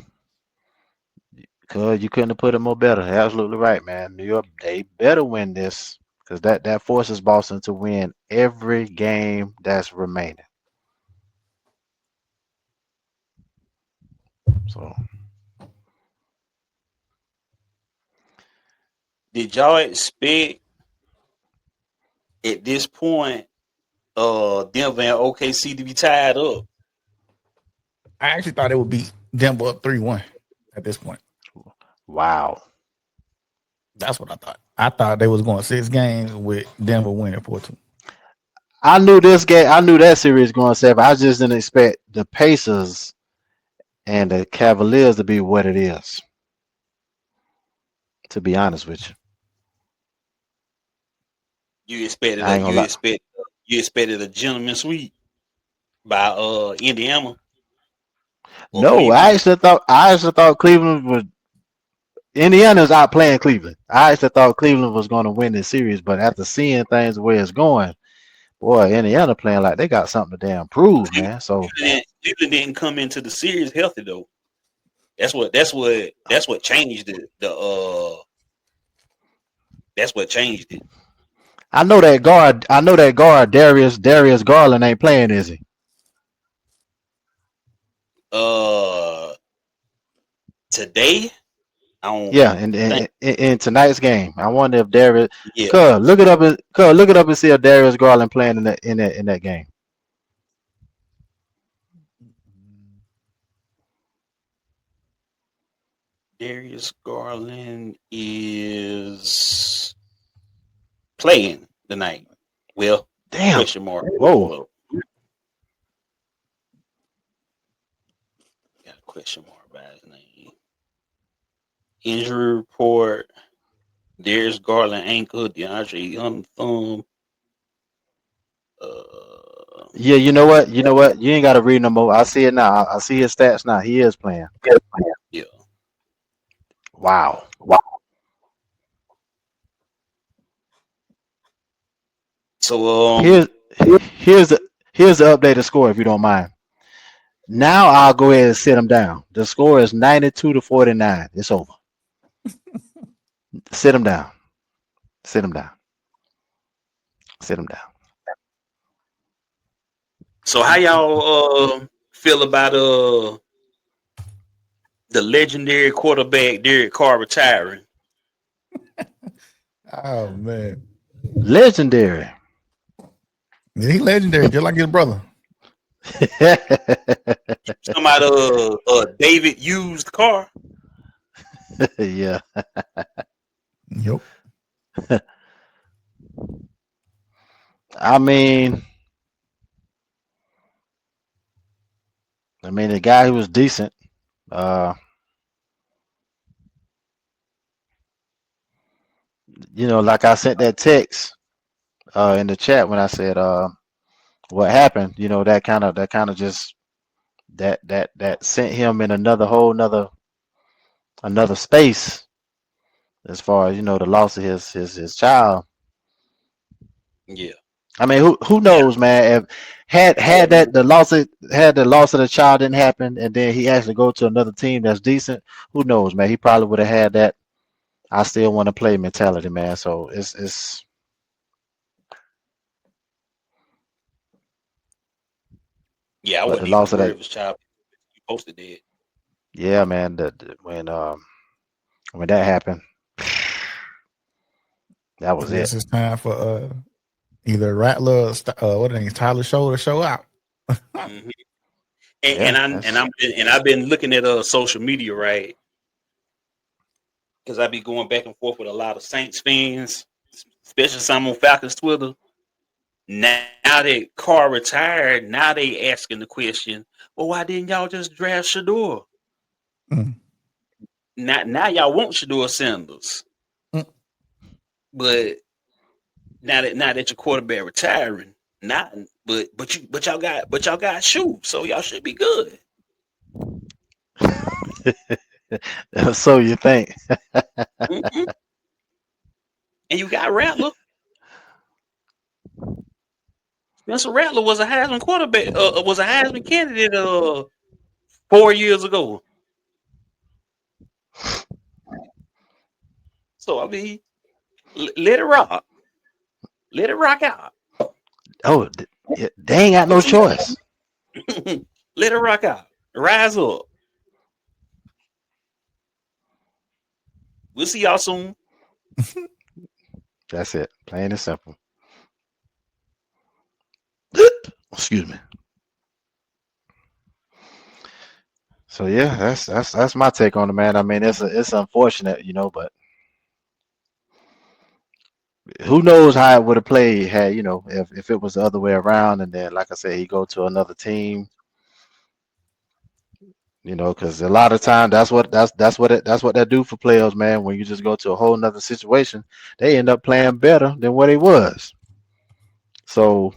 cause you couldn't have put it more better. Absolutely right, man. New York, they better win this. Because that forces Boston to win every game that's remaining. So Did y'all expect at this point Denver and OKC to be tied up? I actually thought it would be Denver up 3-1 at this point. wow. That's what I thought. I thought they was going 6 games with Denver winning 4-2. I knew this game. I knew that series going 7. I just didn't expect the Pacers and the Cavaliers to be what it is. To be honest with you, You expected I ain't gonna lie. you expected a gentleman sweep by Indiana or No, Cleveland. I actually thought Cleveland was Indiana's outplaying Cleveland. I actually thought Cleveland was going to win this series, but after seeing things the way it's going, boy, Indiana playing like they got something to damn prove, man. So Cleveland didn't come into the series healthy though. That's what changed it. That's what changed it. I know that guard Darius Garland ain't playing, is he? Today, I don't Yeah, think. in tonight's game, I wonder if Darius. Yeah, Look it up and see if Darius Garland playing in that game. Darius Garland is playing tonight. Well, Damn. question mark. Whoa. Got a question mark by his name. Injury report. Darius Garland ankle. DeAndre Hunter thumb. Yeah, you know what? You ain't got to read no more. I see it now. I see his stats now. He is playing. Yeah. Wow. So Here's the updated score if you don't mind. Now I'll go ahead and sit him down. The score is 92-49. It's over. Sit him down. Sit him down. Sit him down. So how y'all feel about the legendary quarterback Derek Carr retiring? Oh man, Legendary. yeah, he legendary, just like his brother. Somebody David used Carr. Yeah. Yep. I mean, the guy who was decent. Like I sent that text in the chat when I said what happened, that kind of just that sent him in another space as far as the loss of his child. Yeah. I mean, who knows, man? If had that the loss of the child didn't happen, and then he actually go to another team that's decent, who knows, man? He probably would have had that I still want to play mentality, man. So it's Yeah, I but the wasn't even loss of worried that, if his child posted that. yeah, man. When that happened, that I was guess it. it's time for either Rattler or what name Tyler Show to show out. Hmm. And, Yeah, I've been looking at social media, right? Because I be going back and forth with a lot of Saints fans, especially some on Falcons Twitter. Now that Carr retired, now they asking the question, well, why didn't y'all just draft Shador? Mm. Now y'all want Shador Sanders. Mm. But now that your quarterback retiring, but y'all got shoes, so y'all should be good. so you think? Mm-hmm. And you got Rattler. Spencer Rattler was a Heisman quarterback. Was a Heisman candidate. 4 years ago. So I mean, let it rock. Let it rock out. Oh, they ain't got no choice. Let it rock out. Rise up. We'll see y'all soon. That's it. Plain and simple. Excuse me. So yeah, that's my take on it, man. I mean, it's unfortunate, but who knows how it would have played had if it was the other way around, and then like I said, he go to another team, because a lot of time that's what that do for players, man. When you just go to a whole nother situation, they end up playing better than what he was. So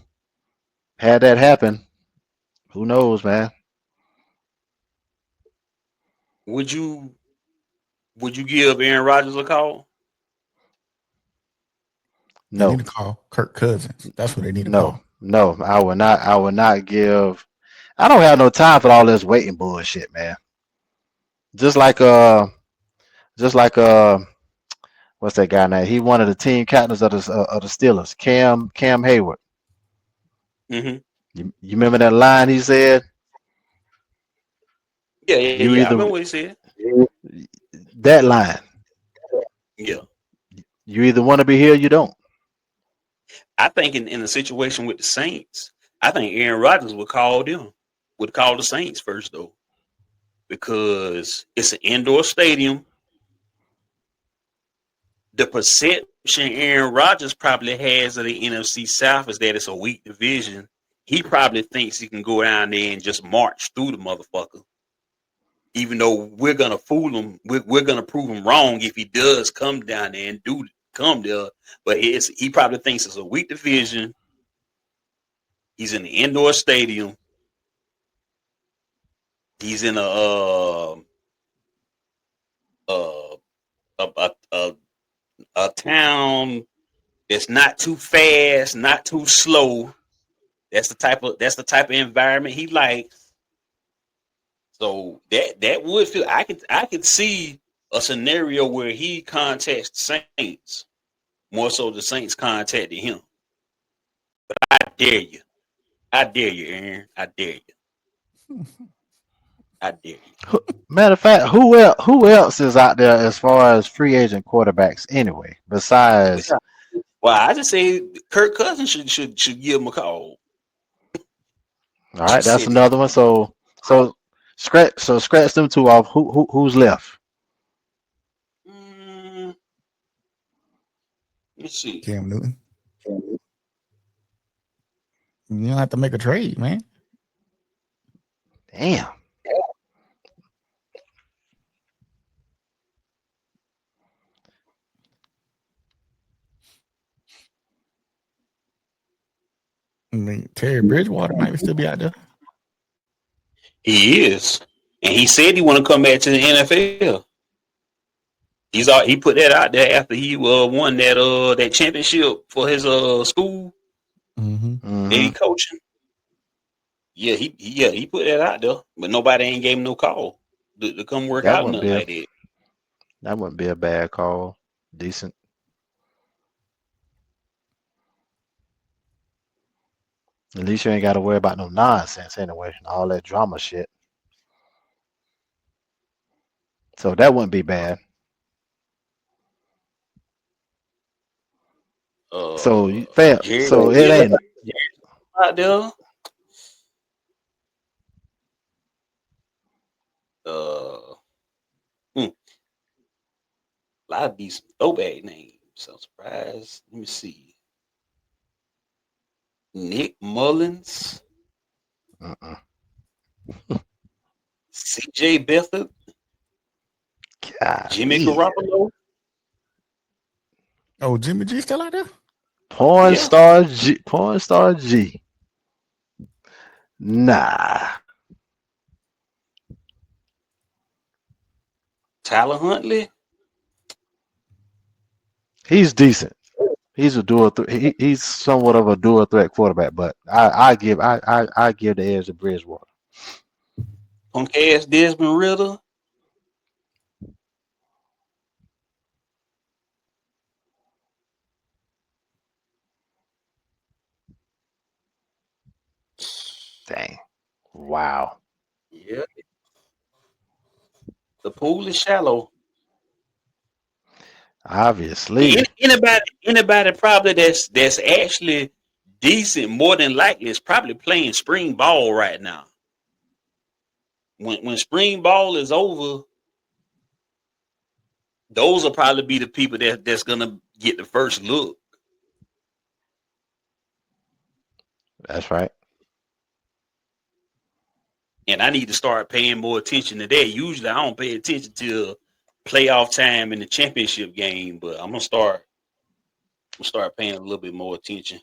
had that happen, who knows, man? Would you give Aaron Rodgers a call? They need No, to call Kirk Cousins. That's what they need to no, call. no. I would not. I would not give. I don't have no time for all this waiting bullshit, man. Just like just like what's that guy name? He one of the team captains of the Steelers, Cam Hayward. Mm-hmm. You remember that line he said? You Yeah. I either remember what he said. that line. Yeah. You either want to be here, or you don't. I think in a situation with the Saints, I think Aaron Rodgers would call them. Would call the Saints first though, because it's an indoor stadium. The perception Aaron Rodgers probably has of the NFC South is that it's a weak division. He probably thinks he can go down there and just march through the motherfucker. Even though we're gonna fool him, we're gonna prove him wrong if he does come down there and come there. But he probably thinks it's a weak division. He's in the indoor stadium. He's in uh, a town that's not too fast, not too slow. That's the type of environment he likes. So that would feel I could see a scenario where he contacts the Saints more so the Saints contacted him. I dare you. I dare you, Aaron. I dare you. I dare you. Matter of fact, who else is out there as far as free agent quarterbacks anyway? Besides, Well, I just say Kirk Cousins should give him a call. all right, Just that's said it. another one. So scratch them two off. Who's left? Mm, let's see. Cam Newton. You don't have to make a trade, man. Damn. I mean, Terry Bridgewater might still be out there. He is, and he said he want to come back to the NFL. He put that out there after he won that championship for his school that he coaching. Yeah, he put that out there, but nobody ain't gave him no call to come work That out wouldn't nothing be like that. that wouldn't be a bad call. Decent. At least you ain't got to worry about no nonsense anyway. All that drama shit. So that wouldn't be bad. So fair. Jerry So it ain't. out there. A lot of these throwback names. So surprised. Let me see. Nick Mullins, C.J. Beathard, Jimmy Garoppolo. Oh, Jimmy G still out there? Porn star G. Porn star G. Nah. Tyler Huntley. He's decent. He's a he's somewhat of a dual threat quarterback, but I give the edge to Bridgewater. Punk ass Desmond Ritter. Dang. Wow. Yeah. The pool is shallow. Obviously. Anybody probably that's actually decent, more than likely, is probably playing spring ball right now. When spring ball is over, those will probably be the people that's gonna get the first look. That's right. And I need to start paying more attention to that. Usually I don't pay attention till playoff time in the championship game, but I'm gonna start paying a little bit more attention.